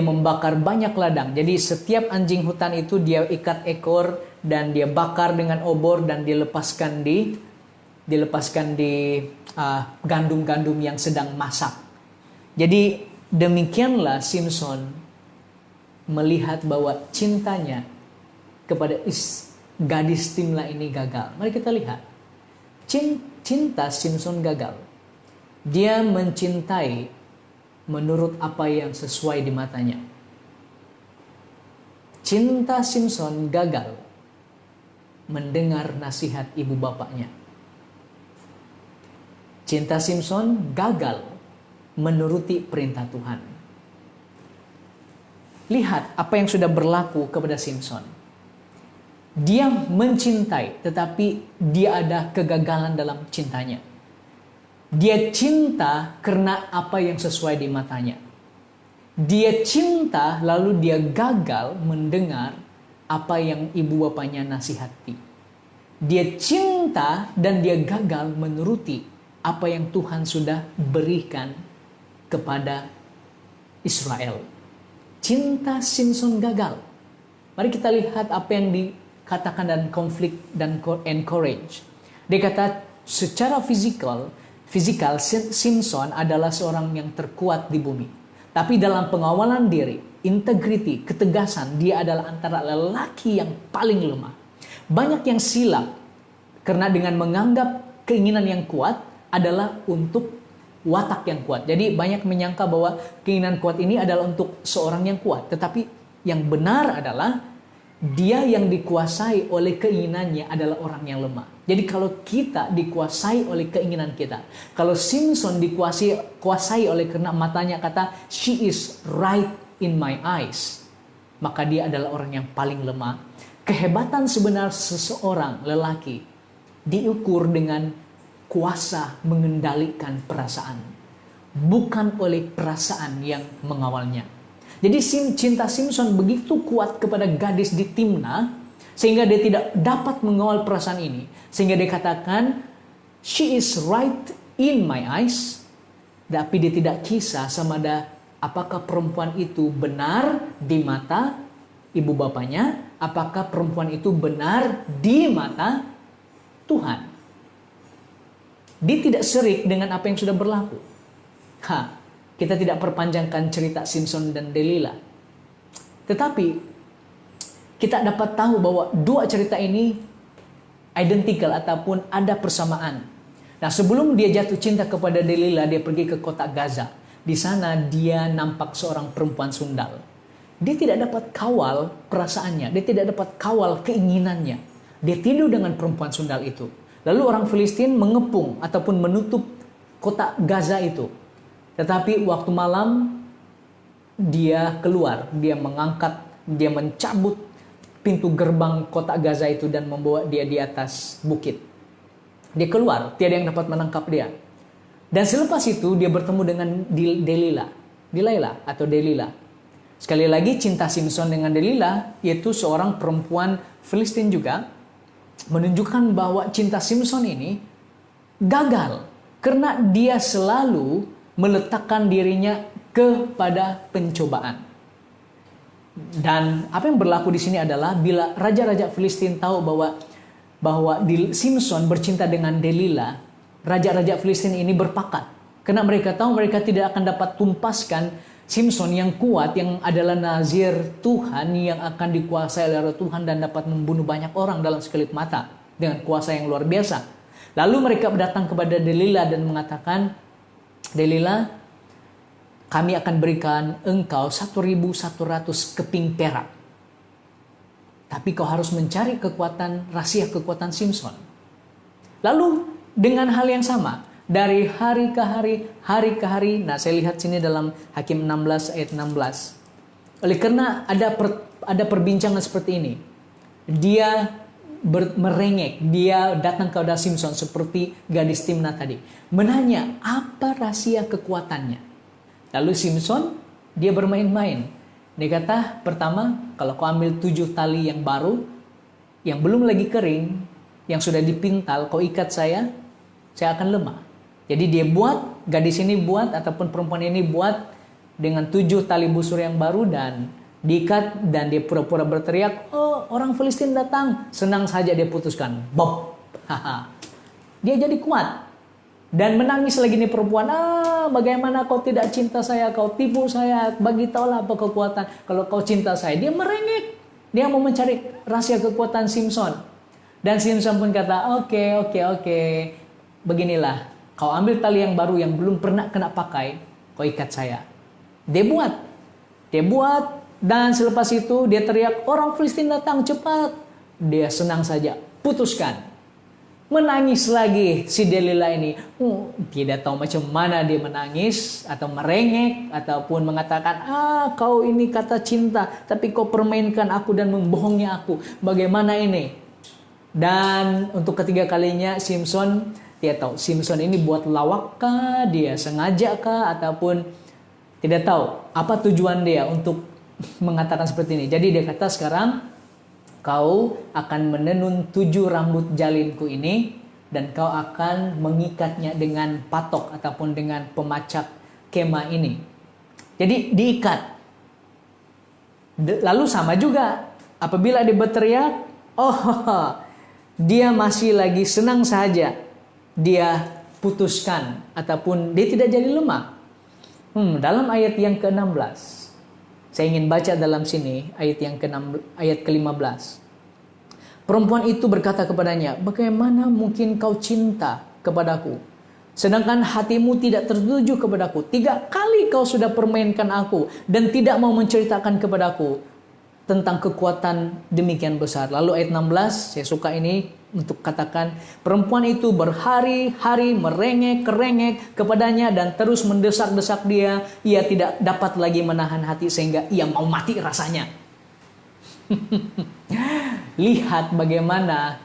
membakar banyak ladang. Jadi setiap anjing hutan itu dia ikat ekor dan dia bakar dengan obor dan dilepaskan di gandum-gandum yang sedang masak. Jadi demikianlah Simson melihat bahwa cintanya kepada gadis Timna ini gagal. Mari kita lihat. Cinta Simson gagal. Dia mencintai menurut apa yang sesuai di matanya. Cinta Simson gagal mendengar nasihat ibu bapaknya. Cinta Simson gagal menuruti perintah Tuhan. Lihat apa yang sudah berlaku kepada Simson. Dia mencintai, tetapi dia ada kegagalan dalam cintanya. Dia cinta karena apa yang sesuai di matanya. Dia cinta lalu dia gagal mendengar apa yang ibu bapaknya nasihati. Dia cinta dan dia gagal menuruti apa yang Tuhan sudah berikan kepada Israel. Cinta Simson gagal. Mari kita lihat apa yang dikatakan dan konflik dan encourage. Dia kata secara fisikal fisikal, Simpson adalah seorang yang terkuat di bumi. Tapi dalam pengawalan diri, integriti, ketegasan, dia adalah antara lelaki yang paling lemah. Banyak yang silap karena dengan menganggap keinginan yang kuat adalah untuk watak yang kuat. Jadi banyak menyangka bahwa keinginan kuat ini adalah untuk seorang yang kuat. Tetapi yang benar adalah dia yang dikuasai oleh keinginannya adalah orang yang lemah. Jadi kalau kita dikuasai oleh keinginan kita, kalau Simpson dikuasai oleh karena matanya kata, she is right in my eyes, maka dia adalah orang yang paling lemah. Kehebatan sebenar seseorang lelaki diukur dengan kuasa mengendalikan perasaan, bukan oleh perasaan yang mengawalnya. Jadi cinta Simpson begitu kuat kepada gadis di Timna sehingga dia tidak dapat mengawal perasaan ini. Sehingga dia katakan, she is right in my eyes. Tapi dia tidak kisah sama ada apakah perempuan itu benar di mata ibu bapaknya, apakah perempuan itu benar di mata Tuhan. Dia tidak serik dengan apa yang sudah berlaku. Kita tidak perpanjangkan cerita Simpson dan Delilah. Tetapi kita dapat tahu bahwa dua cerita ini identical ataupun ada persamaan. Nah, sebelum dia jatuh cinta kepada Delilah, dia pergi ke kota Gaza. Di sana dia nampak seorang perempuan sundal. Dia tidak dapat kawal perasaannya, dia tidak dapat kawal keinginannya. Dia tidur dengan perempuan sundal itu. Lalu orang Filistin mengepung ataupun menutup kota Gaza itu. Tetapi waktu malam dia keluar, dia mencabut pintu gerbang kota Gaza itu dan membawa dia di atas bukit. Dia keluar, tiada yang dapat menangkap dia. Dan selepas itu dia bertemu dengan Delilah. Sekali lagi cinta Simpson dengan Delilah, yaitu seorang perempuan Filistin juga, menunjukkan bahwa cinta Simpson ini gagal karena dia selalu meletakkan dirinya kepada pencobaan. Dan apa yang berlaku di sini adalah bila raja-raja Filistin tahu bahwa Simpson bercinta dengan Delilah, raja-raja Filistin ini berpakat. Karena mereka tahu mereka tidak akan dapat tumpaskan Simpson yang kuat, yang adalah nazir Tuhan, yang akan dikuasai oleh Tuhan dan dapat membunuh banyak orang dalam sekelip mata dengan kuasa yang luar biasa. Lalu mereka datang kepada Delilah dan mengatakan, Delilah, kami akan berikan engkau 1.100 keping perak. Tapi kau harus mencari rahasia kekuatan Simpson. Lalu dengan hal yang sama, dari hari ke hari, nah saya lihat sini dalam Hakim 16 ayat 16. Oleh karena ada perbincangan seperti ini, dia merengek, dia datang kepada Simpson seperti gadis Timna tadi, menanya apa rahasia kekuatannya. Lalu Simpson dia bermain-main. Dia kata, pertama, kalau kau ambil 7 tali yang baru, yang belum lagi kering, yang sudah dipintal, kau ikat saya akan lemah. Jadi gadis ini ataupun perempuan ini buat dengan 7 tali busur yang baru dan diikat, dan dia pura-pura berteriak, oh orang Filistin datang. Senang saja dia putuskan. Bob. Dia jadi kuat. Dan menangis lagi nih perempuan, bagaimana kau tidak cinta saya, kau tipu saya, bagi tahulah apa kekuatan. Kalau kau cinta saya, dia merengek. Dia mau mencari rahasia kekuatan Simpson. Dan Simpson pun kata, oke. Beginilah, kau ambil tali yang baru yang belum pernah kena pakai, kau ikat saya. Dia buat, dan selepas itu dia teriak, orang Filistin datang, cepat. Dia senang saja, putuskan. Menangis lagi si Delilah ini. Tidak tahu macam mana dia menangis atau merengek ataupun mengatakan, kau ini kata cinta, tapi kau permainkan aku dan membohongi aku. Bagaimana ini? Dan untuk ketiga kalinya Simpson, dia tahu Simpson ini buat lawak kah, dia sengaja kah, ataupun tidak tahu apa tujuan dia untuk mengatakan seperti ini. Jadi dia kata, sekarang kau akan menenun 7 rambut jalinku ini dan kau akan mengikatnya dengan patok ataupun dengan pemacak kemah ini. Jadi diikat. Lalu sama juga apabila dia berteriak, dia masih lagi senang saja. Dia putuskan ataupun dia tidak jadi lemah. Dalam ayat yang ke-16, saya ingin baca dalam sini ayat ke-15. Perempuan itu berkata kepadanya, bagaimana mungkin kau cinta kepadaku, sedangkan hatimu tidak tertuju kepadaku? 3 kali kau sudah permainkan aku dan tidak mau menceritakan kepadaku tentang kekuatan demikian besar. Lalu ayat 16, saya suka ini untuk katakan, perempuan itu berhari-hari merengek-rengek kepadanya dan terus mendesak-desak dia. Ia tidak dapat lagi menahan hati sehingga ia mau mati rasanya. Lihat bagaimana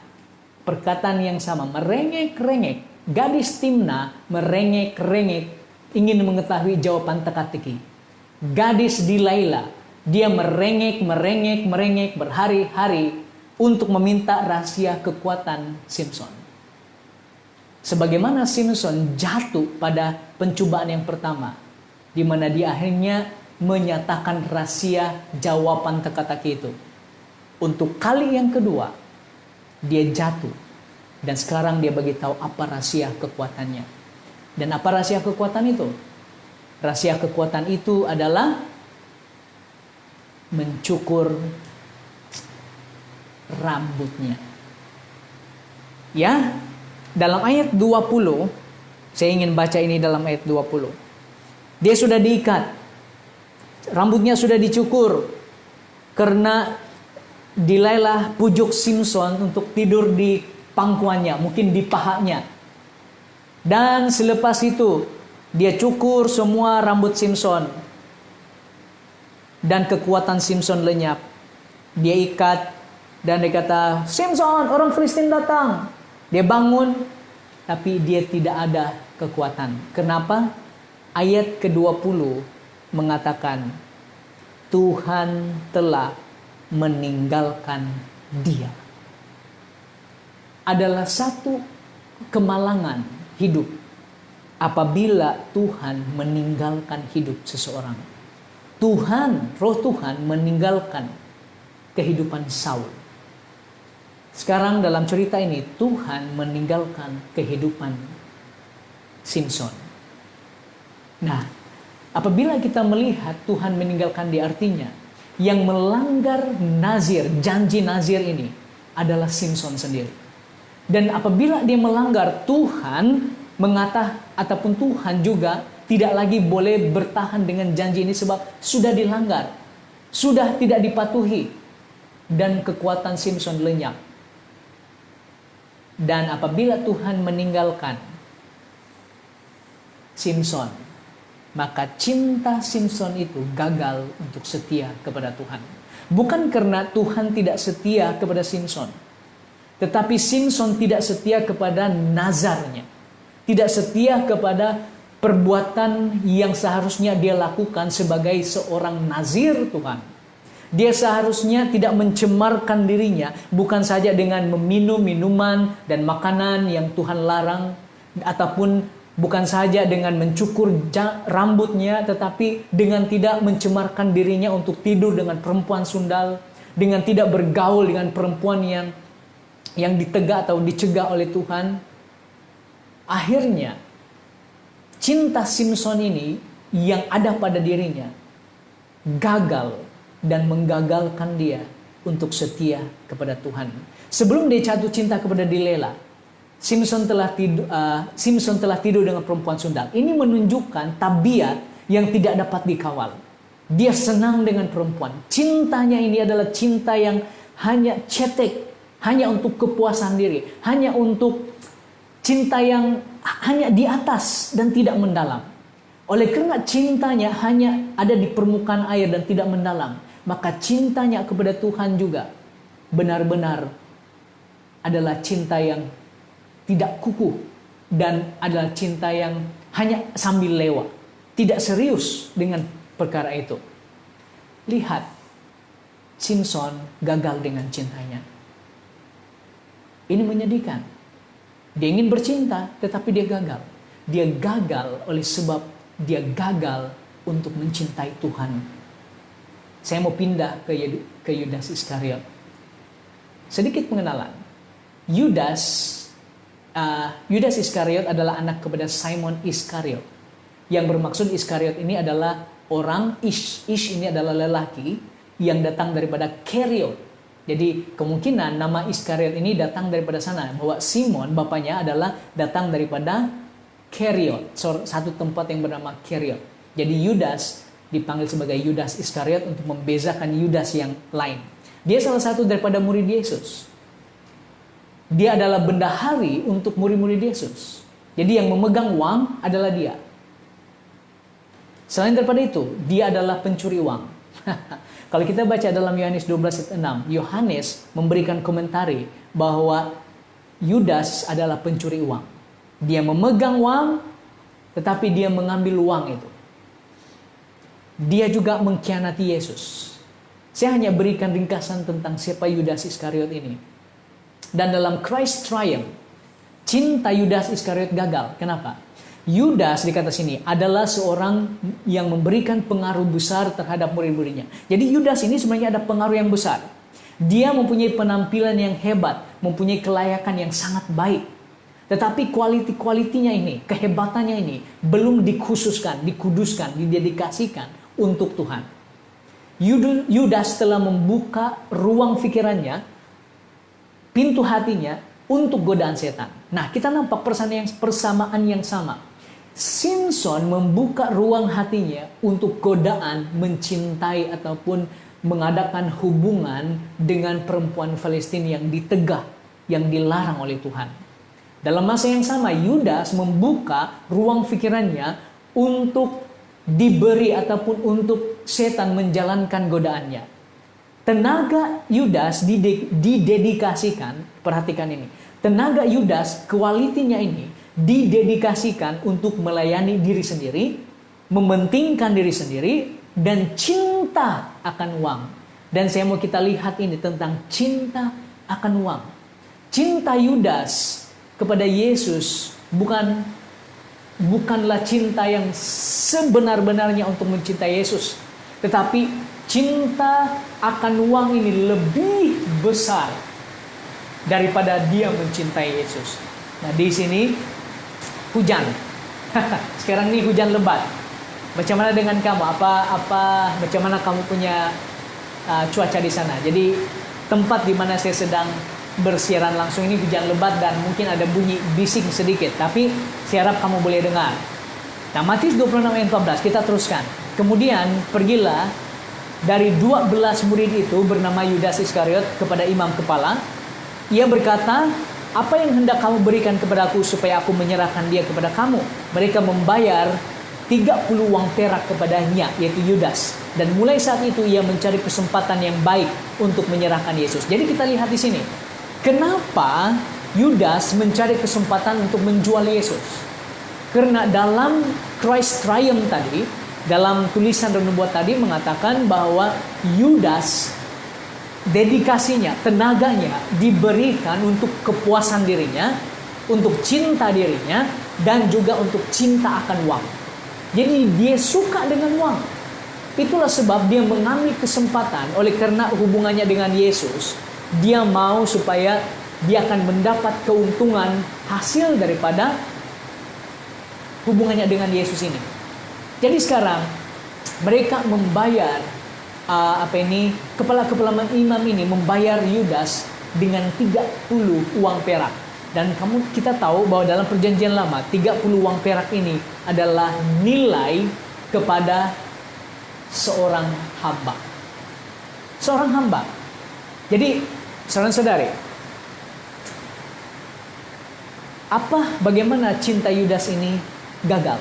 perkataan yang sama, merengek-rengek. Gadis Timna merengek-rengek ingin mengetahui jawaban teka-teki. Gadis Dilaila, dia merengek berhari-hari untuk meminta rahasia kekuatan Simson. Sebagaimana Simson jatuh pada pencobaan yang pertama, di mana dia akhirnya menyatakan rahasia jawaban teka-teki itu. Untuk kali yang kedua, dia jatuh. Dan sekarang dia beritahu apa rahasia kekuatannya. Dan apa rahasia kekuatan itu? Rahasia kekuatan itu adalah mencukur rambutnya. Ya, dalam ayat 20, saya ingin baca ini dalam ayat 20. Dia sudah diikat. Rambutnya sudah dicukur. Karena Dilaila pujuk Simson untuk tidur di pangkuannya, mungkin di pahanya. Dan selepas itu, dia cukur semua rambut Simson. Dan kekuatan Simson lenyap. Dia ikat dan dia kata, Simson, orang Filistin datang. Dia bangun, tapi dia tidak ada kekuatan. Kenapa? Ayat ke-20 mengatakan, Tuhan telah meninggalkan dia. Adalah satu kemalangan hidup apabila Tuhan meninggalkan hidup seseorang. Roh Tuhan meninggalkan kehidupan Saul. Sekarang dalam cerita ini Tuhan meninggalkan kehidupan Simson. Nah, apabila kita melihat Tuhan meninggalkan dia, artinya yang melanggar nazir, janji nazir ini adalah Simson sendiri. Dan apabila dia melanggar, Tuhan ataupun Tuhan juga tidak lagi boleh bertahan dengan janji ini sebab sudah dilanggar, sudah tidak dipatuhi, dan kekuatan Simson lenyap. Dan apabila Tuhan meninggalkan Simson, maka cinta Simson itu gagal untuk setia kepada Tuhan. Bukan karena Tuhan tidak setia kepada Simson, tetapi Simson tidak setia kepada nazarnya, tidak setia kepada perbuatan yang seharusnya dia lakukan sebagai seorang nazir Tuhan. Dia seharusnya tidak mencemarkan dirinya, bukan saja dengan meminum minuman dan makanan yang Tuhan larang, ataupun bukan saja dengan mencukur rambutnya, tetapi dengan tidak mencemarkan dirinya untuk tidur dengan perempuan sundal, dengan tidak bergaul dengan perempuan yang ditegak atau dicegah oleh Tuhan. Akhirnya, cinta Simson ini yang ada pada dirinya gagal dan menggagalkan dia untuk setia kepada Tuhan. Sebelum dia jatuh cinta kepada Dilaila, Simson telah tidur dengan perempuan sundal. Ini menunjukkan tabiat yang tidak dapat dikawal. Dia senang dengan perempuan. Cintanya ini adalah cinta yang hanya cetek, hanya untuk kepuasan diri, hanya untuk cinta yang hanya di atas dan tidak mendalam. Oleh karena cintanya hanya ada di permukaan air dan tidak mendalam, maka cintanya kepada Tuhan juga benar-benar adalah cinta yang tidak kukuh dan adalah cinta yang hanya sambil lewat, tidak serius dengan perkara itu. Lihat, Simson gagal dengan cintanya. Ini menyedihkan. Dia ingin bercinta, tetapi dia gagal. Dia gagal oleh sebab dia gagal untuk mencintai Tuhan. Saya mau pindah ke Yudas Iskariot. Sedikit pengenalan. Yudas Yudas Iskariot adalah anak kepada Simon Iskariot. Yang bermaksud Iskariot ini adalah orang, Ish ini adalah lelaki yang datang daripada Keriot. Jadi kemungkinan nama Iskariot ini datang daripada sana, bahwa Simon bapaknya adalah datang daripada Keriot, satu tempat yang bernama Keriot. Jadi Yudas dipanggil sebagai Yudas Iskariot untuk membezakan Yudas yang lain. Dia salah satu daripada murid Yesus. Dia adalah bendahari untuk murid-murid Yesus. Jadi yang memegang uang adalah dia. Selain daripada itu, dia adalah pencuri uang. Kalau kita baca dalam Yohanes 12 ayat 6, Yohanes memberikan komentari bahwa Yudas adalah pencuri uang. Dia memegang uang, tetapi dia mengambil uang itu. Dia juga mengkhianati Yesus. Saya hanya berikan ringkasan tentang siapa Yudas Iskariot ini. Dan dalam Christ Triumph, cinta Yudas Iskariot gagal. Kenapa? Yudas dikata sini adalah seorang yang memberikan pengaruh besar terhadap murid-muridnya. Jadi Yudas ini sebenarnya ada pengaruh yang besar. Dia mempunyai penampilan yang hebat, mempunyai kelayakan yang sangat baik. Tetapi kualitinya ini, kehebatannya ini belum dikhususkan, dikuduskan, didedikasikan untuk Tuhan. Yudas telah membuka ruang pikirannya, pintu hatinya untuk godaan setan. Nah, kita nampak persamaan yang sama. Simpson membuka ruang hatinya untuk godaan mencintai ataupun mengadakan hubungan dengan perempuan Palestina yang ditegah, yang dilarang oleh Tuhan. Dalam masa yang sama, Yudas membuka ruang pikirannya untuk diberi ataupun untuk setan menjalankan godaannya. Tenaga Yudas didedikasikan, perhatikan ini. Tenaga Yudas, kualitinya ini didedikasikan untuk melayani diri sendiri, mementingkan diri sendiri, dan cinta akan uang. Dan saya mau kita lihat ini tentang cinta akan uang. Cinta Yudas kepada Yesus bukanlah cinta yang sebenar-benarnya untuk mencintai Yesus. Tetapi cinta akan uang ini lebih besar daripada dia mencintai Yesus. Nah, di sini hujan. Sekarang ini hujan lebat. Bagaimana dengan kamu? Bagaimana kamu punya cuaca di sana? Jadi tempat di mana saya sedang bersiaran langsung ini hujan lebat dan mungkin ada bunyi bising sedikit. Tapi saya harap kamu boleh dengar. Nah, Matius 26 ayat 14 kita teruskan. Kemudian pergilah dari 12 murid itu bernama Yudas Iskariot kepada imam kepala. Ia berkata, apa yang hendak kamu berikan kepadaku supaya aku menyerahkan dia kepada kamu? Mereka membayar 30 uang perak kepadanya, yaitu Yudas. Dan mulai saat itu ia mencari kesempatan yang baik untuk menyerahkan Yesus. Jadi kita lihat di sini, kenapa Yudas mencari kesempatan untuk menjual Yesus? Karena dalam Christ Triumph tadi, dalam tulisan renubuat tadi mengatakan bahwa Yudas dedikasinya, tenaganya diberikan untuk kepuasan dirinya, untuk cinta dirinya, dan juga untuk cinta akan uang. Jadi dia suka dengan uang. Itulah sebab dia mengambil kesempatan, oleh karena hubungannya dengan Yesus, dia mau supaya dia akan mendapat keuntungan hasil daripada hubungannya dengan Yesus ini. Jadi sekarang mereka membayar kepala-kepala imam ini membayar Yudas dengan 30 uang perak. Dan kita tahu bahwa dalam perjanjian lama 30 uang perak ini adalah nilai kepada seorang hamba. Seorang hamba. Jadi saudara-saudari, bagaimana cinta Yudas ini gagal?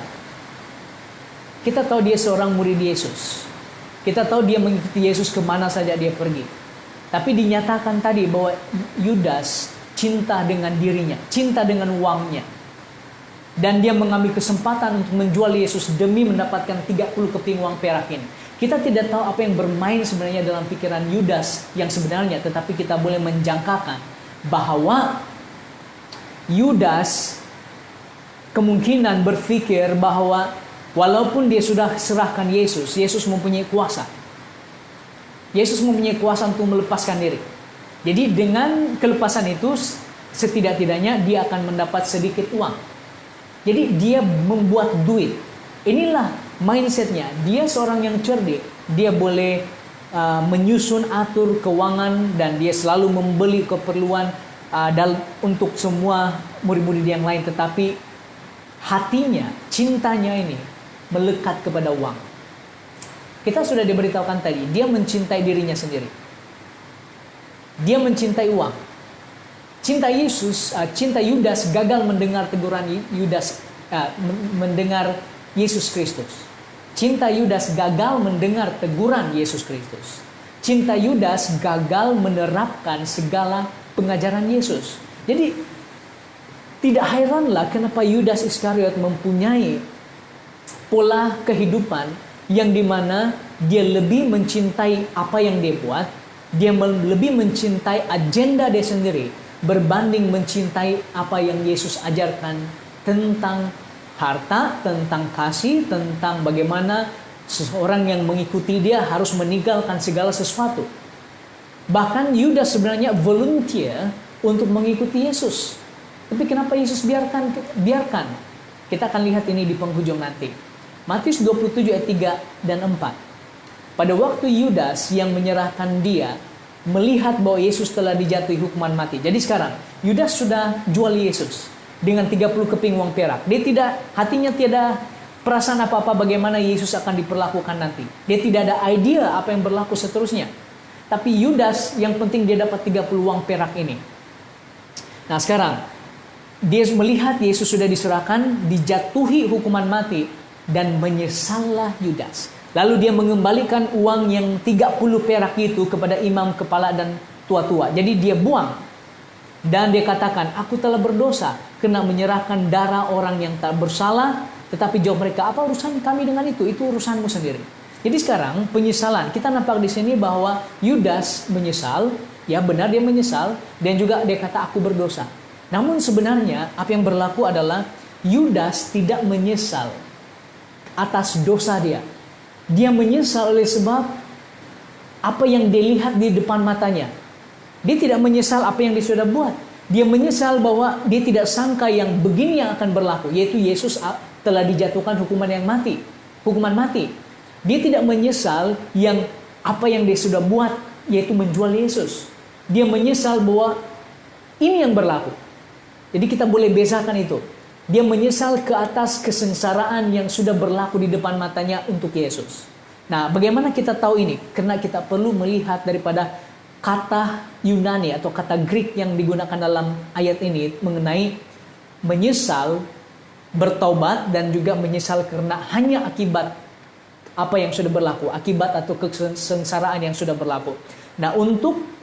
Kita tahu dia seorang murid Yesus. Kita tahu dia mengikuti Yesus kemana saja dia pergi. Tapi dinyatakan tadi bahwa Yudas cinta dengan dirinya, cinta dengan uangnya. Dan dia mengambil kesempatan untuk menjual Yesus demi mendapatkan 30 keping uang perak ini. Kita tidak tahu apa yang bermain sebenarnya dalam pikiran Yudas yang sebenarnya. Tetapi kita boleh menjangkakan bahwa Yudas kemungkinan berpikir bahwa walaupun dia sudah serahkan Yesus, Yesus mempunyai kuasa. Yesus mempunyai kuasa untuk melepaskan diri. Jadi dengan kelepasan itu, setidak-tidaknya dia akan mendapat sedikit uang. Jadi dia membuat duit. Inilah mindsetnya. Dia seorang yang cerdik. Dia boleh menyusun atur keuangan dan dia selalu membeli keperluan untuk semua murid-murid yang lain. Tetapi hatinya, cintanya ini melekat kepada uang. Kita sudah diberitahukan tadi, dia mencintai dirinya sendiri. Dia mencintai uang. Cinta Yudas gagal mendengar teguran Yudas, mendengar Yesus Kristus. Cinta Yudas gagal mendengar teguran Yesus Kristus. Cinta Yudas gagal menerapkan segala pengajaran Yesus. Jadi tidak heranlah kenapa Yudas Iskariot mempunyai pola kehidupan yang dimana dia lebih mencintai apa yang dia buat, dia lebih mencintai agenda dia sendiri berbanding mencintai apa yang Yesus ajarkan tentang harta, tentang kasih, tentang bagaimana seseorang yang mengikuti dia harus meninggalkan segala sesuatu. Bahkan Yudas sebenarnya volunteer untuk mengikuti Yesus. Tapi kenapa Yesus biarkan? Kita akan lihat ini di penghujung nanti. Matius 27 ayat 3 dan 4. Pada waktu Yudas yang menyerahkan dia melihat bahwa Yesus telah dijatuhi hukuman mati. Jadi sekarang Yudas sudah jual Yesus dengan 30 keping uang perak. Hatinya tiada perasaan apa-apa bagaimana Yesus akan diperlakukan nanti. Dia tidak ada idea apa yang berlaku seterusnya. Tapi Yudas yang penting dia dapat 30 uang perak ini. Nah sekarang dia melihat Yesus sudah diserahkan, dijatuhi hukuman mati, dan menyesallah Yudas. Lalu dia mengembalikan uang yang 30 perak itu kepada imam kepala dan tua-tua. Jadi dia buang. Dan dia katakan, aku telah berdosa kena menyerahkan darah orang yang tak bersalah. Tetapi jawab mereka, apa urusan kami dengan itu? Itu urusanmu sendiri. Jadi sekarang penyesalan. Kita nampak di sini bahwa Yudas menyesal. Ya benar dia menyesal. Dan juga dia kata, aku berdosa. Namun sebenarnya apa yang berlaku adalah Yudas tidak menyesal atas dosa dia. Dia menyesal oleh sebab apa yang dia lihat di depan matanya. Dia tidak menyesal apa yang dia sudah buat. Dia menyesal bahwa dia tidak sangka yang begini yang akan berlaku, yaitu Yesus telah dijatuhkan hukuman mati. Dia tidak menyesal yang apa yang dia sudah buat, yaitu menjual Yesus. Dia menyesal bahwa ini yang berlaku. Jadi kita boleh bezakan itu. Dia menyesal ke atas kesengsaraan yang sudah berlaku di depan matanya untuk Yesus. Nah, bagaimana kita tahu ini? Karena kita perlu melihat daripada kata Yunani atau kata Greek yang digunakan dalam ayat ini mengenai menyesal, bertaubat, dan juga menyesal karena hanya akibat apa yang sudah berlaku, akibat atau kesengsaraan yang sudah berlaku. Nah, untuk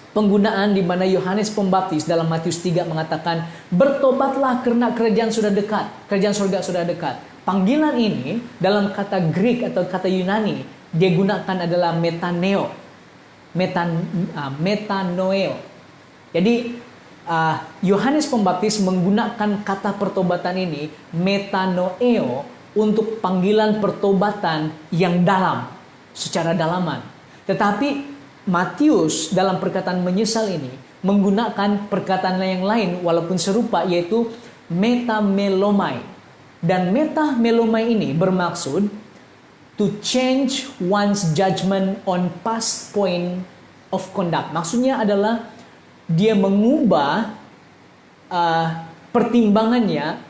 penggunaan di mana Yohanes Pembaptis dalam Matius 3 mengatakan, bertobatlah karena kerajaan sudah dekat, kerajaan surga sudah dekat. Panggilan ini dalam kata Greek atau kata Yunani dia gunakan adalah metaneo. Metanoeo. Jadi Yohanes Pembaptis menggunakan kata pertobatan ini metanoeo untuk panggilan pertobatan yang dalam, secara dalaman. Tetapi Matius dalam perkataan menyesal ini menggunakan perkataan yang lain walaupun serupa, yaitu metamelomai. Dan metamelomai ini bermaksud to change one's judgment on past point of conduct. Maksudnya adalah dia mengubah pertimbangannya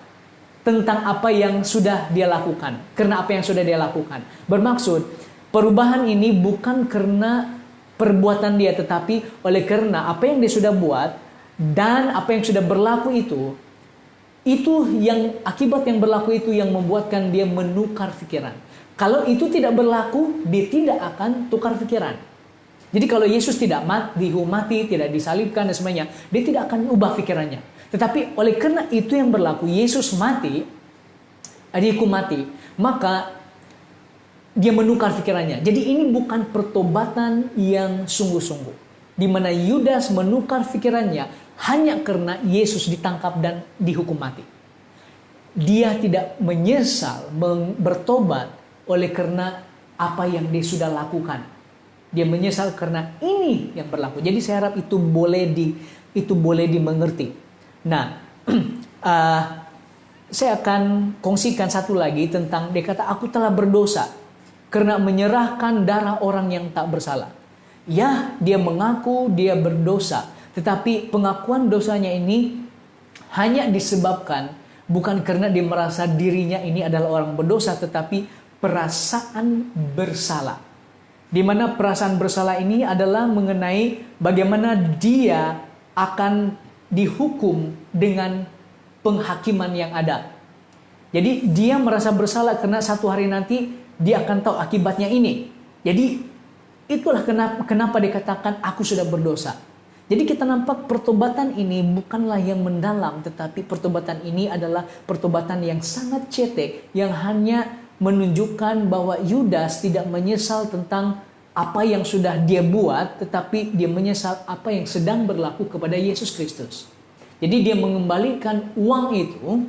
tentang apa yang sudah dia lakukan. Karena apa yang sudah dia lakukan. Bermaksud perubahan ini bukan karena perbuatan dia, tetapi oleh karena apa yang dia sudah buat dan apa yang sudah berlaku itu yang akibat yang berlaku itu yang membuatkan dia menukar pikiran. Kalau itu tidak berlaku, dia tidak akan tukar pikiran. Jadi kalau Yesus tidak dihukum mati, tidak disalibkan dan semuanya, dia tidak akan ubah pikirannya. Tetapi oleh karena itu yang berlaku, Yesus mati, dihukum mati, maka dia menukar pikirannya. Jadi ini bukan pertobatan yang sungguh-sungguh. Di mana Yudas menukar pikirannya hanya karena Yesus ditangkap dan dihukum mati. Dia tidak menyesal bertobat oleh karena apa yang dia sudah lakukan. Dia menyesal karena ini yang berlaku. Jadi saya harap itu boleh itu boleh dimengerti. Nah, saya akan kongsikan satu lagi tentang dia kata, aku telah berdosa karena menyerahkan darah orang yang tak bersalah. Ya, dia mengaku dia berdosa, tetapi pengakuan dosanya ini hanya disebabkan bukan karena dia merasa dirinya ini adalah orang berdosa, tetapi perasaan bersalah. Di mana perasaan bersalah ini adalah mengenai bagaimana dia akan dihukum dengan penghakiman yang ada. Jadi dia merasa bersalah karena satu hari nanti dia akan tahu akibatnya ini. Jadi itulah kenapa dikatakan aku sudah berdosa. Jadi kita nampak pertobatan ini bukanlah yang mendalam, tetapi pertobatan ini adalah pertobatan yang sangat cetek, yang hanya menunjukkan bahwa Yudas tidak menyesal tentang apa yang sudah dia buat, tetapi dia menyesal apa yang sedang berlaku kepada Yesus Kristus. Jadi dia mengembalikan uang itu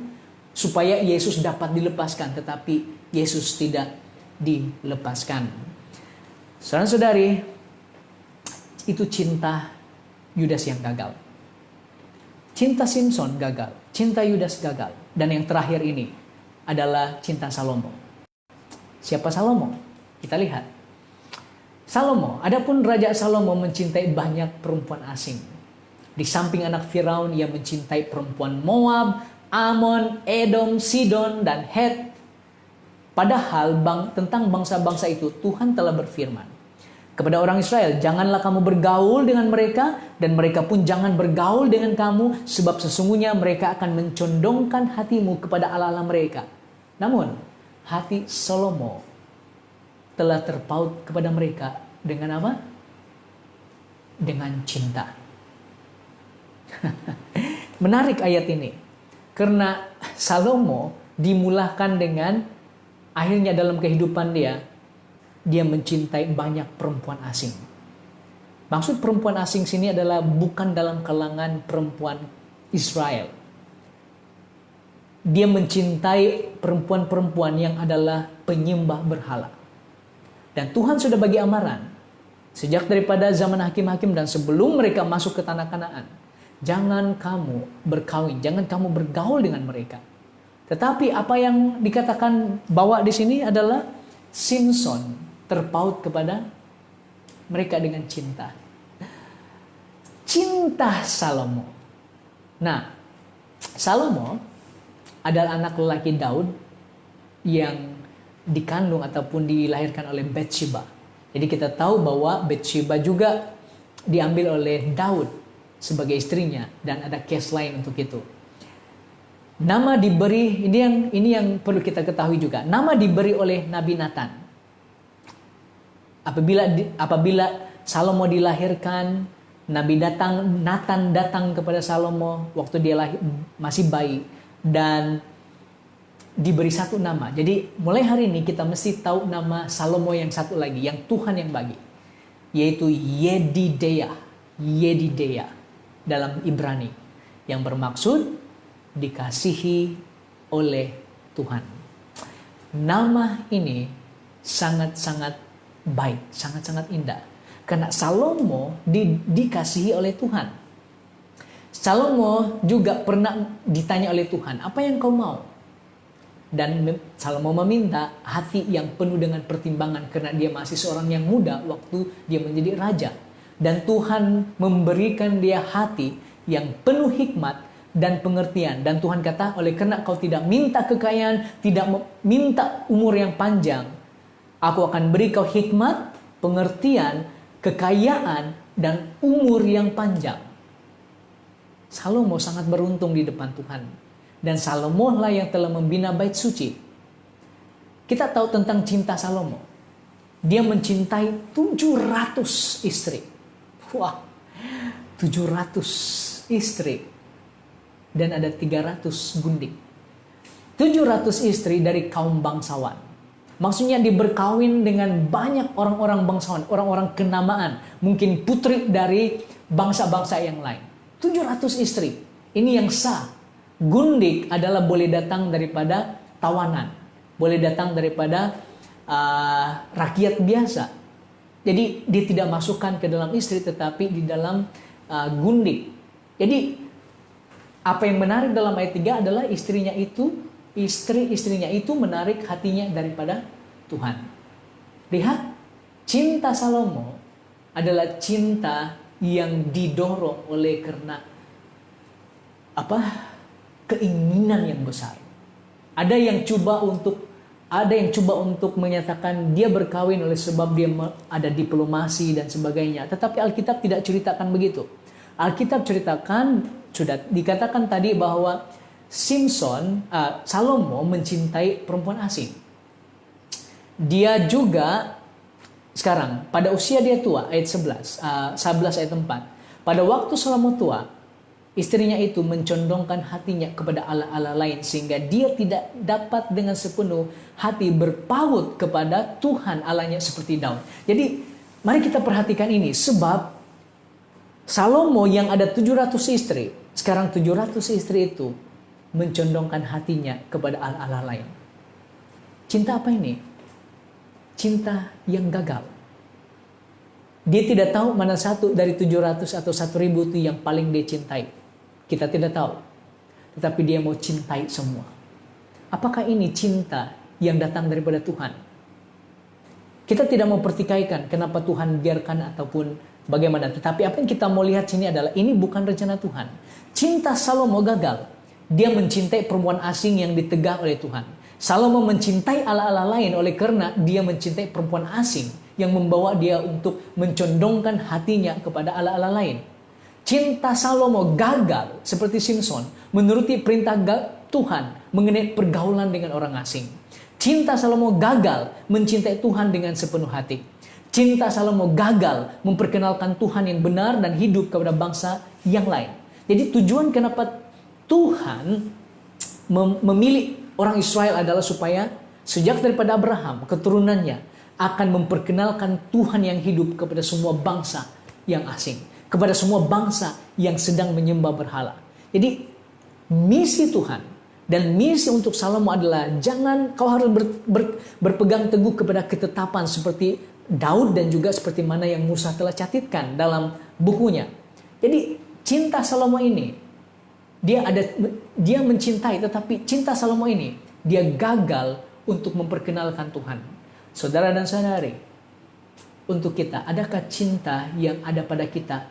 supaya Yesus dapat dilepaskan, tetapi Yesus tidak dilepaskan. Saudara-saudari, itu cinta Yudas yang gagal. Cinta Simson gagal, cinta Yudas gagal, dan yang terakhir ini adalah cinta Salomo. Siapa Salomo? Kita lihat. Salomo, adapun Raja Salomo mencintai banyak perempuan asing. Di samping anak Firaun, ia mencintai perempuan Moab, Amon, Edom, Sidon, dan Het. Padahal tentang bangsa-bangsa itu Tuhan telah berfirman kepada orang Israel, janganlah kamu bergaul dengan mereka, dan mereka pun jangan bergaul dengan kamu, sebab sesungguhnya mereka akan mencondongkan hatimu kepada Allah-Allah mereka. Namun, hati Salomo telah terpaut kepada mereka dengan apa? Dengan cinta. Menarik ayat ini, karena Salomo dimulahkan dengan akhirnya dalam kehidupan dia mencintai banyak perempuan asing. Maksud perempuan asing sini adalah bukan dalam kalangan perempuan Israel. Dia mencintai perempuan-perempuan yang adalah penyembah berhala. Dan Tuhan sudah bagi amaran sejak daripada zaman hakim-hakim dan sebelum mereka masuk ke tanah Kanaan, jangan kamu berkawin, jangan kamu bergaul dengan mereka. Tetapi apa yang dikatakan bahwa di sini adalah Simson terpaut kepada mereka dengan cinta. Cinta Salomo. Nah, Salomo adalah anak lelaki Daud yang dikandung ataupun dilahirkan oleh Bathsheba. Jadi kita tahu bahwa Bathsheba juga diambil oleh Daud sebagai istrinya, dan ada case lain untuk itu. Nama diberi, ini yang perlu kita ketahui juga. Nama diberi oleh Nabi Nathan. Apabila Salomo dilahirkan, Nathan datang kepada Salomo waktu dia masih bayi dan diberi satu nama. Jadi mulai hari ini kita mesti tahu nama Salomo yang satu lagi, yang Tuhan yang bagi, yaitu Yedideya dalam Ibrani, yang bermaksud dikasihi oleh Tuhan. Nama ini sangat-sangat baik, sangat-sangat indah. Karena Salomo dikasihi oleh Tuhan. Salomo juga pernah ditanya oleh Tuhan, apa yang kau mau? Dan Salomo meminta hati yang penuh dengan pertimbangan, karena dia masih seorang yang muda waktu dia menjadi raja. Dan Tuhan memberikan dia hati yang penuh hikmat dan pengertian. Dan Tuhan kata, oleh karena kau tidak minta kekayaan, tidak minta umur yang panjang, aku akan beri kau hikmat, pengertian, kekayaan, dan umur yang panjang. Salomo sangat beruntung di depan Tuhan. Dan Salomo lah yang telah membina bait suci. Kita tahu tentang cinta Salomo. Dia mencintai 700 istri. Wah, 700 istri. Dan ada 300 gundik. 700 istri dari kaum bangsawan. Maksudnya dia berkawin dengan banyak orang-orang bangsawan, orang-orang kenamaan, mungkin putri dari bangsa-bangsa yang lain. 700 istri, ini yang sah. Gundik adalah boleh datang daripada tawanan, boleh datang daripada rakyat biasa. Jadi dia tidak masukkan ke dalam istri, tetapi di dalam gundik. Jadi apa yang menarik dalam ayat 3 adalah istri-istrinya itu menarik hatinya daripada Tuhan. Lihat, cinta Salomo adalah cinta yang didorong oleh karena keinginan yang besar. Ada yang coba untuk menyatakan dia berkawin oleh sebab dia ada diplomasi dan sebagainya. Tetapi Alkitab tidak ceritakan begitu. Alkitab ceritakan, sudah dikatakan tadi bahwa Salomo mencintai perempuan asing. Dia juga sekarang pada usia dia tua, ayat 11 ayat 4. Pada waktu Salomo tua, istrinya itu mencondongkan hatinya kepada allah-allah lain sehingga dia tidak dapat dengan sepenuh hati berpaut kepada Tuhan Allahnya seperti Daud. Jadi mari kita perhatikan ini, sebab Salomo yang ada 700 istri, sekarang 700 istri itu mencondongkan hatinya kepada allah-allah lain. Cinta apa ini? Cinta yang gagal. Dia tidak tahu mana satu dari 700 atau 1000 itu yang paling dia cintai. Kita tidak tahu. Tetapi dia mau cintai semua. Apakah ini cinta yang datang daripada Tuhan? Kita tidak mau pertikaikan kenapa Tuhan biarkan ataupun bagaimana. Tetapi apa yang kita mau lihat sini adalah ini bukan rencana Tuhan. Cinta Salomo gagal. Dia mencintai perempuan asing yang ditegah oleh Tuhan. Salomo mencintai allah-allah lain oleh karena dia mencintai perempuan asing yang membawa dia untuk mencondongkan hatinya kepada allah-allah lain. Cinta Salomo gagal seperti Simson menuruti perintah Tuhan mengenai pergaulan dengan orang asing. Cinta Salomo gagal mencintai Tuhan dengan sepenuh hati. Cinta Salomo gagal memperkenalkan Tuhan yang benar dan hidup kepada bangsa yang lain. Jadi tujuan kenapa Tuhan memilih orang Israel adalah supaya sejak daripada Abraham, keturunannya akan memperkenalkan Tuhan yang hidup kepada semua bangsa yang asing. Kepada semua bangsa yang sedang menyembah berhala. Jadi misi Tuhan dan misi untuk Salomo adalah jangan kau harus berpegang teguh kepada ketetapan seperti Daud dan juga seperti mana yang Musa telah catatkan dalam bukunya. Jadi cinta Salomo ini dia mencintai, tetapi cinta Salomo ini dia gagal untuk memperkenalkan Tuhan. Saudara dan saudari, untuk kita, adakah cinta yang ada pada kita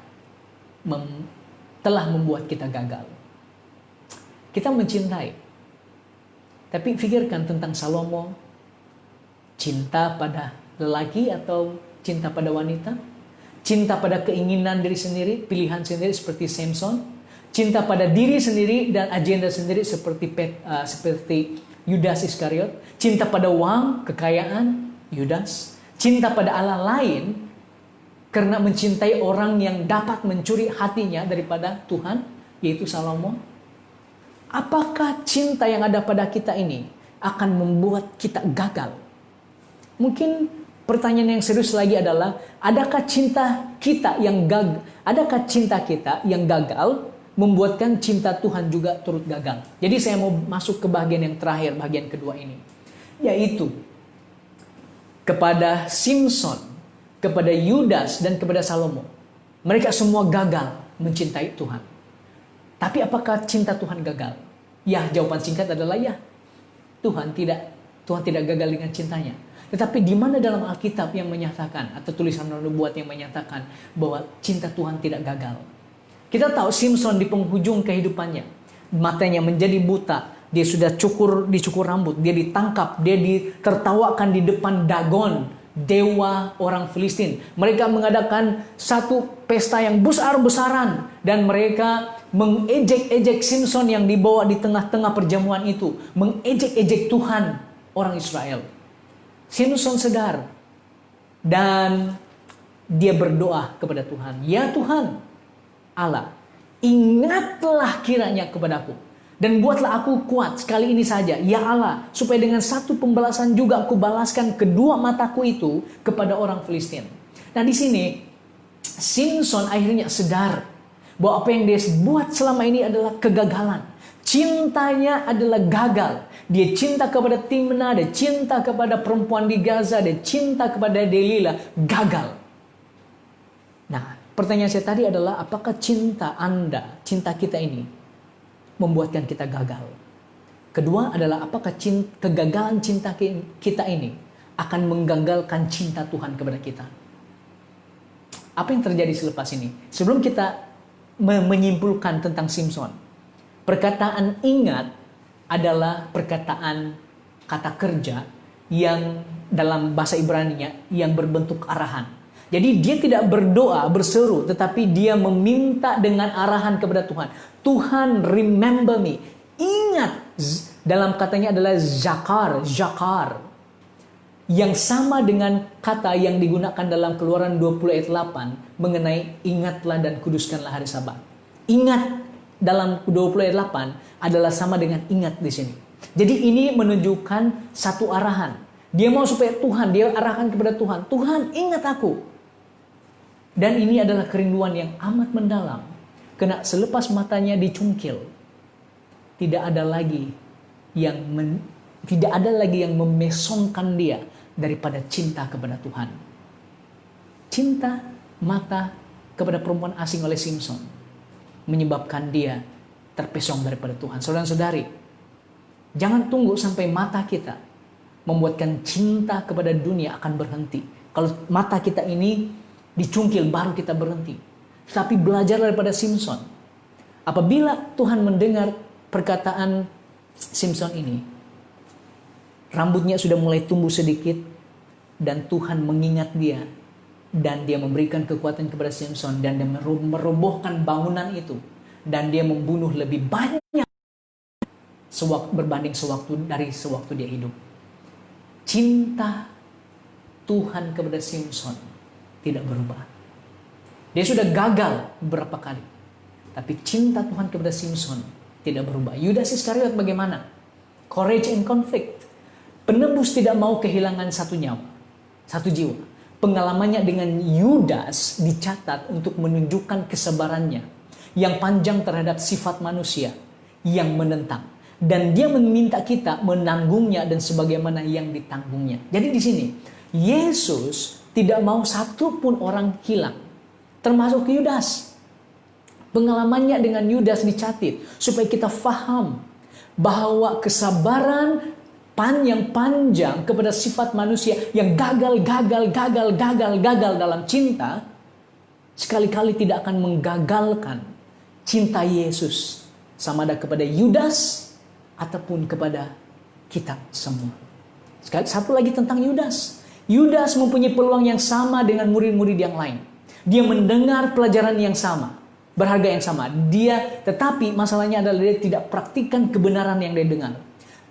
telah membuat kita gagal? Kita mencintai, tapi pikirkan tentang Salomo, cinta pada lelaki atau cinta pada wanita, cinta pada keinginan diri sendiri, pilihan sendiri seperti Samson, cinta pada diri sendiri dan agenda sendiri seperti Yudas Iskariot, cinta pada uang, kekayaan, Yudas, cinta pada Allah lain karena mencintai orang yang dapat mencuri hatinya daripada Tuhan, yaitu Salomo. Apakah cinta yang ada pada kita ini akan membuat kita gagal? Mungkin pertanyaan yang serius lagi adalah, adakah cinta kita yang gagal membuatkan cinta Tuhan juga turut gagal? Jadi saya mau masuk ke bagian yang terakhir, bagian kedua ini, yaitu kepada Simson, kepada Yudas, dan kepada Salomo. Mereka semua gagal mencintai Tuhan. Tapi apakah cinta Tuhan gagal? Ya, jawaban singkat adalah ya. Tuhan tidak gagal dengan cintanya. Tetapi di mana dalam Alkitab yang menyatakan, atau tulisan nubuat yang menyatakan bahwa cinta Tuhan tidak gagal? Kita tahu Simson di penghujung kehidupannya, matanya menjadi buta, dia sudah dicukur rambut, dia ditangkap, dia ditertawakan di depan Dagon, dewa orang Filistin. Mereka mengadakan satu pesta yang besar-besaran dan mereka mengejek-ejek Simson yang dibawa di tengah-tengah perjamuan itu, mengejek-ejek Tuhan orang Israel. Simson sadar dan dia berdoa kepada Tuhan, "Ya Tuhan Allah, ingatlah kiranya kepadaku dan buatlah aku kuat sekali ini saja, ya Allah, supaya dengan satu pembalasan juga aku balaskan kedua mataku itu kepada orang Filistin." Nah, di sini Simson akhirnya sadar bahwa apa yang dia buat selama ini adalah kegagalan. Cintanya adalah gagal. Dia cinta kepada Timna, dia cinta kepada perempuan di Gaza, dia cinta kepada Delila, gagal. Nah, pertanyaan saya tadi adalah, apakah cinta Anda, cinta kita ini membuatkan kita gagal? Kedua adalah, apakah kegagalan cinta kita ini akan menggagalkan cinta Tuhan kepada kita? Apa yang terjadi selepas ini? Sebelum kita menyimpulkan tentang Simson, perkataan ingat adalah perkataan kata kerja yang dalam bahasa Ibrani-nya yang berbentuk arahan. Jadi dia tidak berdoa, berseru, tetapi dia meminta dengan arahan kepada Tuhan. Tuhan, remember me. Ingat, dalam katanya adalah zakar. Yang sama dengan kata yang digunakan dalam Keluaran 20 ayat 8 mengenai ingatlah dan kuduskanlah hari Sabat. Ingat dalam 20 ayat 8 adalah sama dengan ingat di sini. Jadi ini menunjukkan satu arahan. Dia mau supaya Tuhan, dia arahkan kepada Tuhan. Tuhan, ingat aku. Dan ini adalah kerinduan yang amat mendalam. Karena selepas matanya dicungkil, tidak ada lagi yang memesongkan dia daripada cinta kepada Tuhan. Cinta mata kepada perempuan asing oleh Simson menyebabkan dia terpesong daripada Tuhan. Saudara-saudari, jangan tunggu sampai mata kita membuatkan cinta kepada dunia akan berhenti. Kalau mata kita ini dicungkil baru kita berhenti. Tapi belajar daripada Simson. Apabila Tuhan mendengar perkataan Simson ini, rambutnya sudah mulai tumbuh sedikit dan Tuhan mengingat dia dan dia memberikan kekuatan kepada Simson dan dia merobohkan bangunan itu dan dia membunuh lebih banyak berbanding sewaktu dia hidup. Cinta Tuhan kepada Simson tidak berubah. Dia sudah gagal beberapa kali, tapi cinta Tuhan kepada Simson tidak berubah. Yudas Iskariot bagaimana? Courage in conflict. Penebus tidak mau kehilangan satu nyawa, satu jiwa. Pengalamannya dengan Yudas dicatat untuk menunjukkan kesabarannya yang panjang terhadap sifat manusia yang menentang. Dan dia meminta kita menanggungnya dan sebagaimana yang ditanggungnya. Jadi di sini, Yesus tidak mau satu pun orang hilang, termasuk Yudas. Pengalamannya dengan Yudas dicatat supaya kita faham bahwa kesabaran yang panjang kepada sifat manusia yang gagal dalam cinta sekali-kali tidak akan menggagalkan cinta Yesus sama ada kepada Yudas ataupun kepada kita semua. Satu lagi tentang Yudas. Yudas mempunyai peluang yang sama dengan murid-murid yang lain. Dia mendengar pelajaran yang sama, berharga yang sama. Tetapi masalahnya adalah dia tidak praktikkan kebenaran yang dia dengar.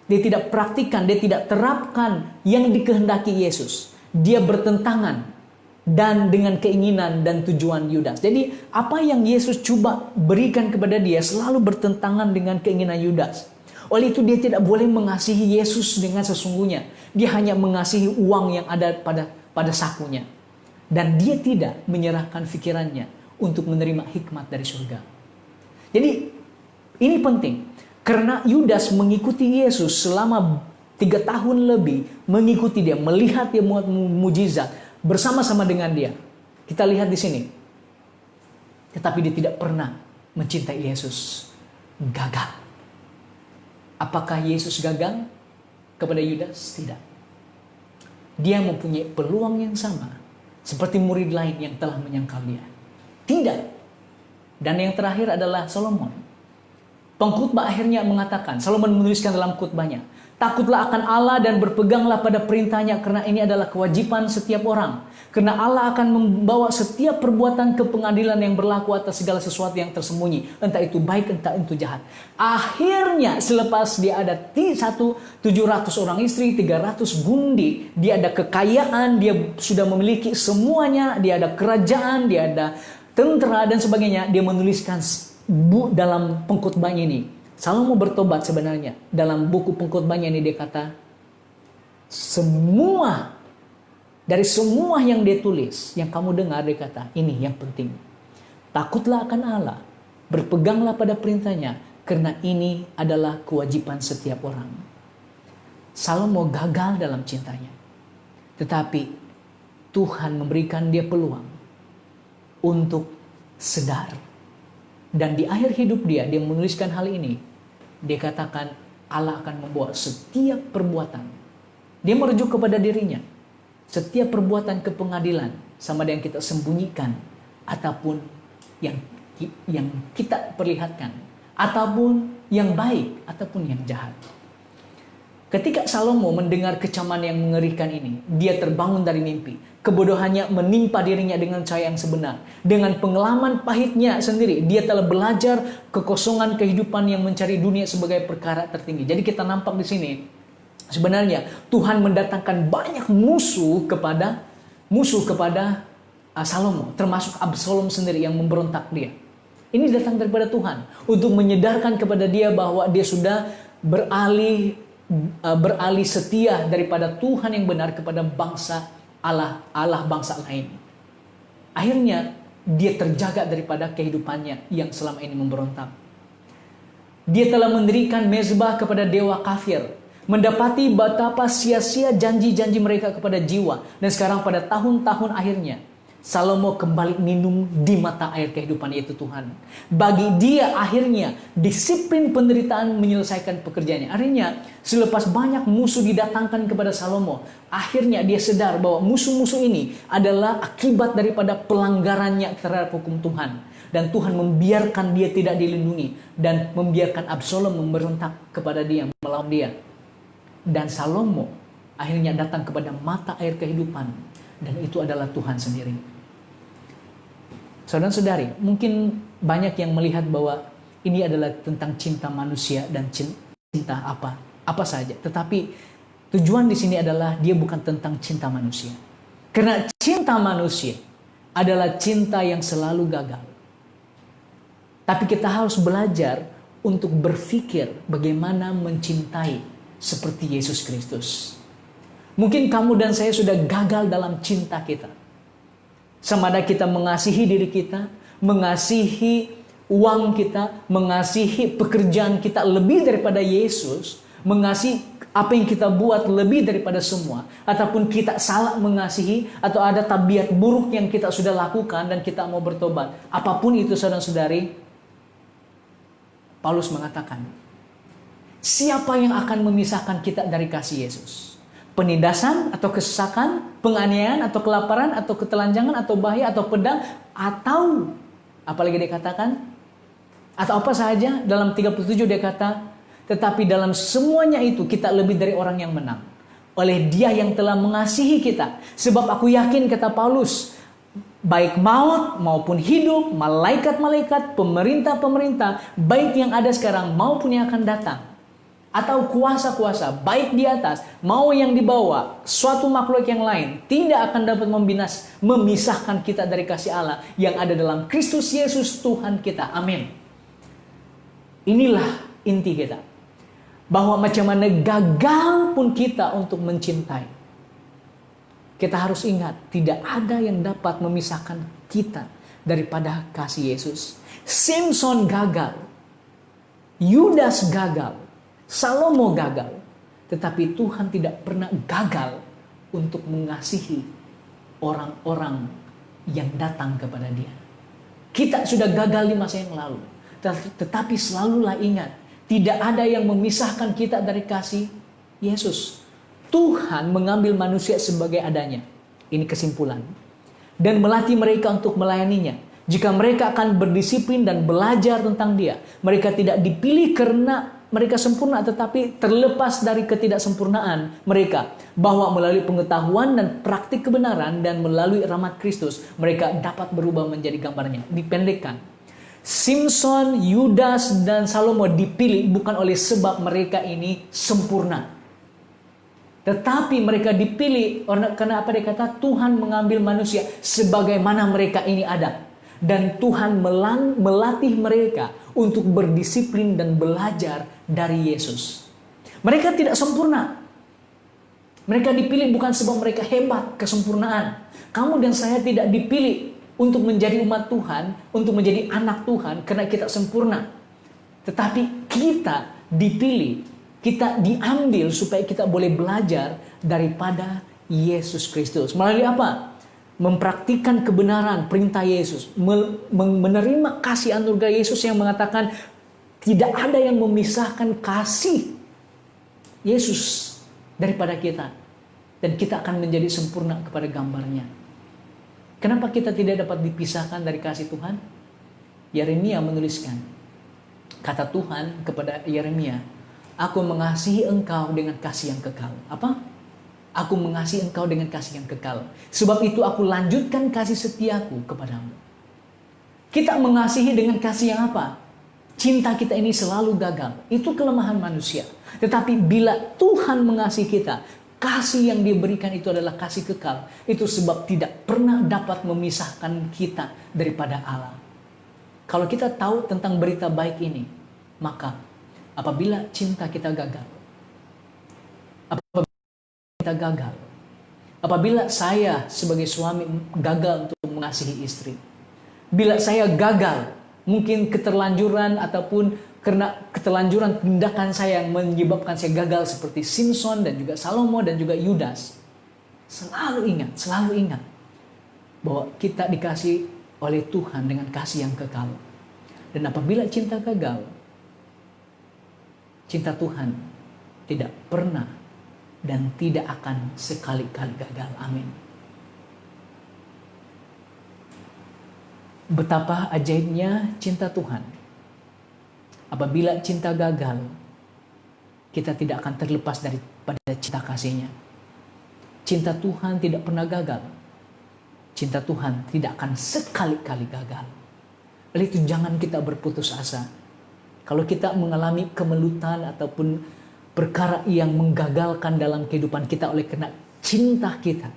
Dia tidak praktikkan, dia tidak terapkan yang dikehendaki Yesus. Dia bertentangan dan dengan keinginan dan tujuan Yudas. Jadi apa yang Yesus coba berikan kepada dia selalu bertentangan dengan keinginan Yudas. Oleh itu dia tidak boleh mengasihi Yesus dengan sesungguhnya. Dia hanya mengasihi uang yang ada pada sakunya. Dan dia tidak menyerahkan pikirannya untuk menerima hikmat dari surga. Jadi ini penting. Karena Yudas mengikuti Yesus selama 3 tahun lebih. Mengikuti dia, melihat dia membuat mujizat bersama-sama dengan dia. Kita lihat di sini. Tetapi dia tidak pernah mencintai Yesus. Gagal. Apakah Yesus gagal kepada Yudas? Tidak. Dia mempunyai peluang yang sama seperti murid lain yang telah menyangkal dia. Tidak. Dan yang terakhir adalah Solomon. Pengkhotbah akhirnya mengatakan, Solomon menuliskan dalam khotbahnya, takutlah akan Allah dan berpeganglah pada perintahnya karena ini adalah kewajiban setiap orang. Karena Allah akan membawa setiap perbuatan ke pengadilan yang berlaku atas segala sesuatu yang tersembunyi. Entah itu baik, entah itu jahat. Akhirnya selepas dia ada 700 orang istri, 300 bundi. Dia ada kekayaan, dia sudah memiliki semuanya. Dia ada kerajaan, dia ada tentara dan sebagainya. Dia menuliskan dalam pengkhotbahnya ini. Salomo bertobat sebenarnya. Dalam buku pengkhotbahnya ini dia kata, dari semua yang dia tulis, yang kamu dengar, dia kata, ini yang penting. Takutlah akan Allah, berpeganglah pada perintahnya, karena ini adalah kewajiban setiap orang. Salomo gagal dalam cintanya. Tetapi Tuhan memberikan dia peluang untuk sedar. Dan di akhir hidup dia menuliskan hal ini. Dia katakan Allah akan membawa setiap perbuatan. Dia merujuk kepada dirinya. Setiap perbuatan ke pengadilan, sama ada yang kita sembunyikan ataupun yang kita perlihatkan, ataupun yang baik ataupun yang jahat. Ketika Salomo mendengar kecaman yang mengerikan ini, dia terbangun dari mimpi. Kebodohannya menimpa dirinya dengan cahaya yang sebenar. Dengan pengalaman pahitnya sendiri, dia telah belajar kekosongan kehidupan yang mencari dunia sebagai perkara tertinggi. Jadi kita nampak di sini, sebenarnya Tuhan mendatangkan banyak musuh kepada Salomo, termasuk Absalom sendiri yang memberontak dia. Ini datang daripada Tuhan untuk menyadarkan kepada dia bahwa dia sudah beralih setia daripada Tuhan yang benar kepada bangsa Allah bangsa lain. Akhirnya dia terjaga daripada kehidupannya yang selama ini memberontak. Dia telah mendirikan mezbah kepada dewa kafir, mendapati betapa sia-sia janji-janji mereka kepada jiwa. Dan sekarang pada tahun-tahun akhirnya, Salomo kembali minum di mata air kehidupan, yaitu Tuhan. Bagi dia akhirnya disiplin penderitaan menyelesaikan pekerjaannya. Akhirnya selepas banyak musuh didatangkan kepada Salomo, akhirnya dia sadar bahwa musuh-musuh ini adalah akibat daripada pelanggarannya terhadap hukum Tuhan. Dan Tuhan membiarkan dia tidak dilindungi dan membiarkan Absalom memberontak kepada dia, melawan dia. Dan Salomo akhirnya datang kepada mata air kehidupan, dan itu adalah Tuhan sendiri. Saudara-saudari, mungkin banyak yang melihat bahwa ini adalah tentang cinta manusia dan cinta apa saja. Tetapi tujuan di sini adalah dia bukan tentang cinta manusia. Karena cinta manusia adalah cinta yang selalu gagal. Tapi kita harus belajar untuk berpikir bagaimana mencintai seperti Yesus Kristus. Mungkin kamu dan saya sudah gagal dalam cinta kita. Sama ada kita mengasihi diri kita, mengasihi uang kita, mengasihi pekerjaan kita lebih daripada Yesus, mengasihi apa yang kita buat lebih daripada semua, ataupun kita salah mengasihi, atau ada tabiat buruk yang kita sudah lakukan dan kita mau bertobat. Apapun itu saudara-saudari, Paulus mengatakan, siapa yang akan memisahkan kita dari kasih Yesus? Penindasan atau kesesakan, penganiayaan atau kelaparan atau ketelanjangan atau bahaya atau pedang atau apalagi dia katakan, atau apa saja. Dalam 37 dia kata, tetapi dalam semuanya itu kita lebih dari orang yang menang oleh Dia yang telah mengasihi kita. Sebab aku yakin, kata Paulus, baik maut maupun hidup, malaikat-malaikat, pemerintah-pemerintah, baik yang ada sekarang maupun yang akan datang, atau kuasa-kuasa, baik di atas mau yang di bawah, suatu makhluk yang lain, tidak akan dapat memisahkan kita dari kasih Allah yang ada dalam Kristus Yesus Tuhan kita. Amin. Inilah inti kita, bahwa macam mana gagal pun kita untuk mencintai, kita harus ingat tidak ada yang dapat memisahkan kita daripada kasih Yesus. Simpson gagal, Yudas gagal, Salomo gagal, tetapi Tuhan tidak pernah gagal untuk mengasihi orang-orang yang datang kepada Dia. Kita sudah gagal di masa yang lalu, tetapi selalulah ingat, tidak ada yang memisahkan kita dari kasih Yesus. Tuhan mengambil manusia sebagai adanya. Ini kesimpulan. Dan melatih mereka untuk melayaninya. Jika mereka akan berdisiplin dan belajar tentang Dia, mereka tidak dipilih karena mereka sempurna, tetapi terlepas dari ketidaksempurnaan mereka, bahwa melalui pengetahuan dan praktik kebenaran dan melalui rahmat Kristus, mereka dapat berubah menjadi gambarnya. Dipendekkan, Simpson, Yudas, dan Salomo dipilih bukan oleh sebab mereka ini sempurna, tetapi mereka dipilih karena apa? Dia kata Tuhan mengambil manusia sebagaimana mereka ini ada. Dan Tuhan melatih mereka untuk berdisiplin dan belajar dari Yesus. Mereka tidak sempurna. Mereka dipilih bukan sebab mereka hebat, kesempurnaan. Kamu dan saya tidak dipilih untuk menjadi umat Tuhan, untuk menjadi anak Tuhan karena kita sempurna. Tetapi kita dipilih, kita diambil supaya kita boleh belajar daripada Yesus Kristus. Melalui apa? mempraktikkan kebenaran perintah Yesus, menerima kasih anugerah Yesus yang mengatakan tidak ada yang memisahkan kasih Yesus daripada kita, dan kita akan menjadi sempurna kepada gambarnya. Kenapa kita tidak dapat dipisahkan dari kasih Tuhan? Yeremia menuliskan, kata Tuhan kepada Yeremia, aku mengasihi engkau dengan kasih yang kekal. Apa? Aku mengasihi engkau dengan kasih yang kekal. Sebab itu aku lanjutkan kasih setiaku kepadamu. Kita mengasihi dengan kasih yang apa? Cinta kita ini selalu gagal. Itu kelemahan manusia. Tetapi bila Tuhan mengasihi kita, kasih yang diberikan itu adalah kasih kekal. Itu sebab tidak pernah dapat memisahkan kita daripada Allah. Kalau kita tahu tentang berita baik ini, maka apabila cinta kita gagal, apabila saya sebagai suami gagal untuk mengasihi istri, bila saya gagal, mungkin keterlanjuran ataupun karena keterlanjuran tindakan saya yang menyebabkan saya gagal seperti Simpson dan juga Salomo dan juga Yudas, selalu ingat bahwa kita dikasih oleh Tuhan dengan kasih yang kekal. Dan apabila cinta gagal, cinta Tuhan tidak pernah dan tidak akan sekali-kali gagal. Amin. Betapa ajaibnya cinta Tuhan. Apabila cinta gagal, kita tidak akan terlepas daripada cinta kasih-Nya. Cinta Tuhan tidak pernah gagal. Cinta Tuhan tidak akan sekali-kali gagal. Oleh itu jangan kita berputus asa. Kalau kita mengalami kemelutan ataupun perkara yang menggagalkan dalam kehidupan kita oleh karena cinta kita,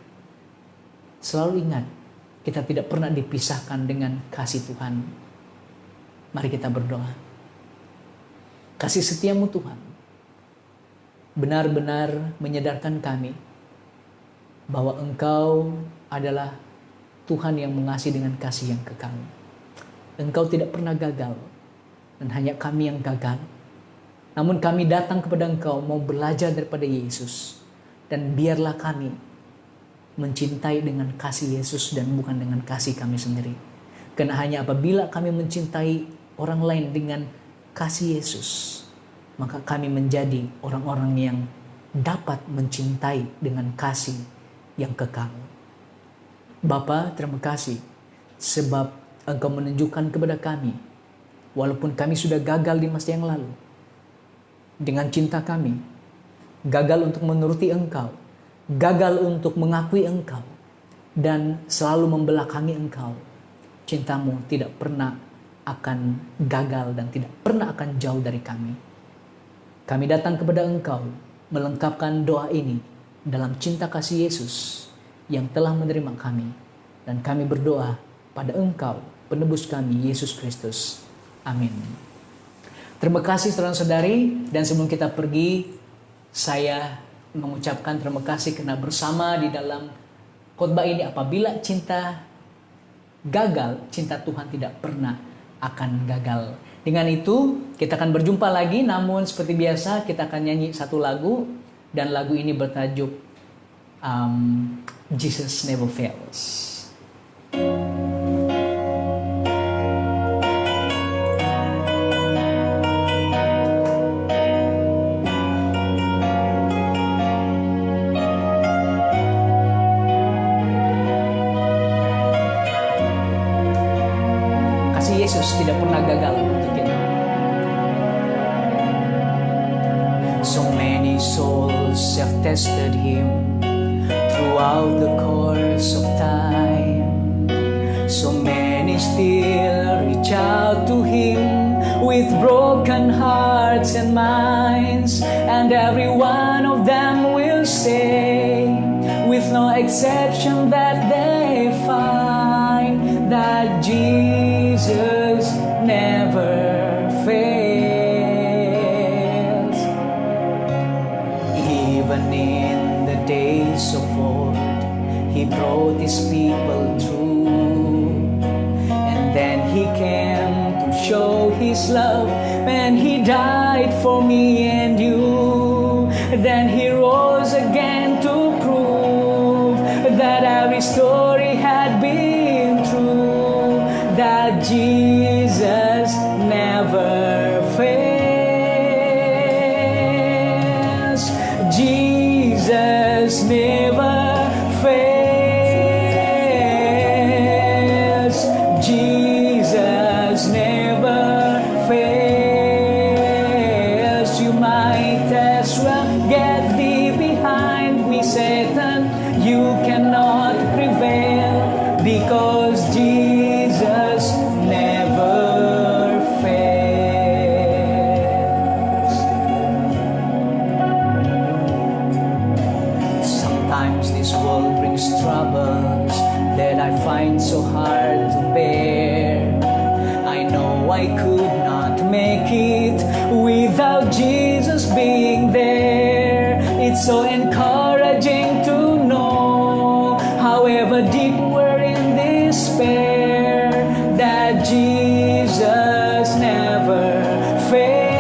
selalu ingat, kita tidak pernah dipisahkan dengan kasih Tuhan. Mari kita berdoa. Kasih setiamu Tuhan benar-benar menyadarkan kami bahwa Engkau adalah Tuhan yang mengasihi dengan kasih yang kekal. Engkau tidak pernah gagal, dan hanya kami yang gagal. Namun kami datang kepada Engkau mau belajar daripada Yesus, dan biarlah kami mencintai dengan kasih Yesus dan bukan dengan kasih kami sendiri. Karena hanya apabila kami mencintai orang lain dengan kasih Yesus, maka kami menjadi orang-orang yang dapat mencintai dengan kasih yang kekal. Bapa, terima kasih sebab Engkau menunjukkan kepada kami, walaupun kami sudah gagal di masa yang lalu, dengan cinta kami, gagal untuk menuruti Engkau, gagal untuk mengakui Engkau, dan selalu membelakangi Engkau, cintamu tidak pernah akan gagal dan tidak pernah akan jauh dari kami. Kami datang kepada Engkau, melengkapkan doa ini dalam cinta kasih Yesus yang telah menerima kami, dan kami berdoa pada Engkau, penebus kami, Yesus Kristus. Amin. Terima kasih saudara-saudari, dan sebelum kita pergi, saya mengucapkan terima kasih karena bersama di dalam khotbah ini. Apabila cinta gagal, cinta Tuhan tidak pernah akan gagal. Dengan itu, kita akan berjumpa lagi, namun seperti biasa kita akan nyanyi satu lagu, dan lagu ini bertajuk Jesus Never Fails. Yesus tidak pernah gagal untuk kita. So many souls have tested Him throughout the course of time. So many still reach out to Him with broken hearts and minds, and every one of them will say, with no exception, that they find that Jesus never fails. Even in the days of old, He brought His people through, and then He came to show His love when He died for me and you. Then He rose again to prove that every story has that Jesus never fails. Jesus never fails. Jesus never fails. You might as well get thee behind me, Satan. You cannot prevail because Jesus never fails. Sometimes this world brings troubles that I find so hard to bear. I know I could not make it without Jesus being there. It's so encouraging to know, however deep we're in despair, that Jesus never failed.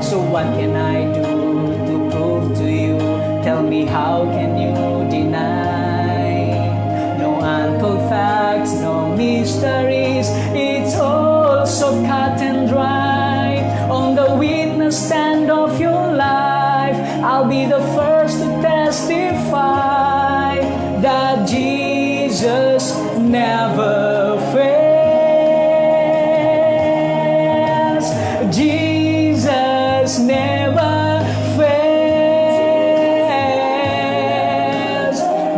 So what can I do to prove to you? Tell me, how can you deny? No untold facts, no mysteries, it's all so cut and dry. On the witness stand of your life, I'll be the first to testify that Jesus never fails. Jesus never fails.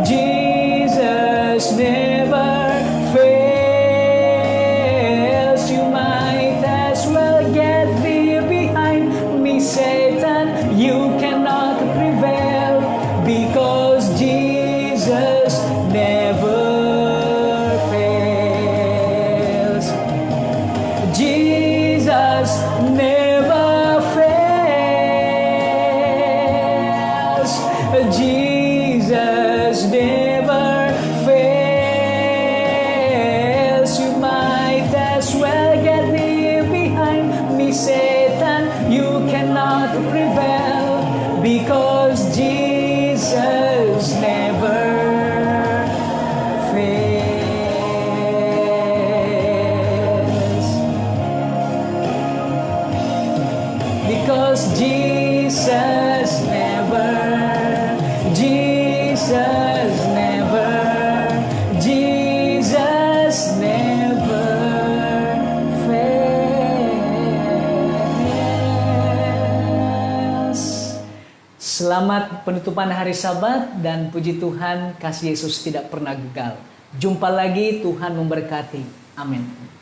Jesus never fails. You might as well get thee behind me, Satan. You cannot prevail because Jesus never fails. Jesus never fails. Jesus never fails. You might as well get thee behind me, Satan. You cannot prevail because Jesus never fails. Because Jesus never fails. Selamat penutupan hari Sabat dan puji Tuhan, kasih Yesus tidak pernah gagal. Jumpa lagi, Tuhan memberkati. Amin.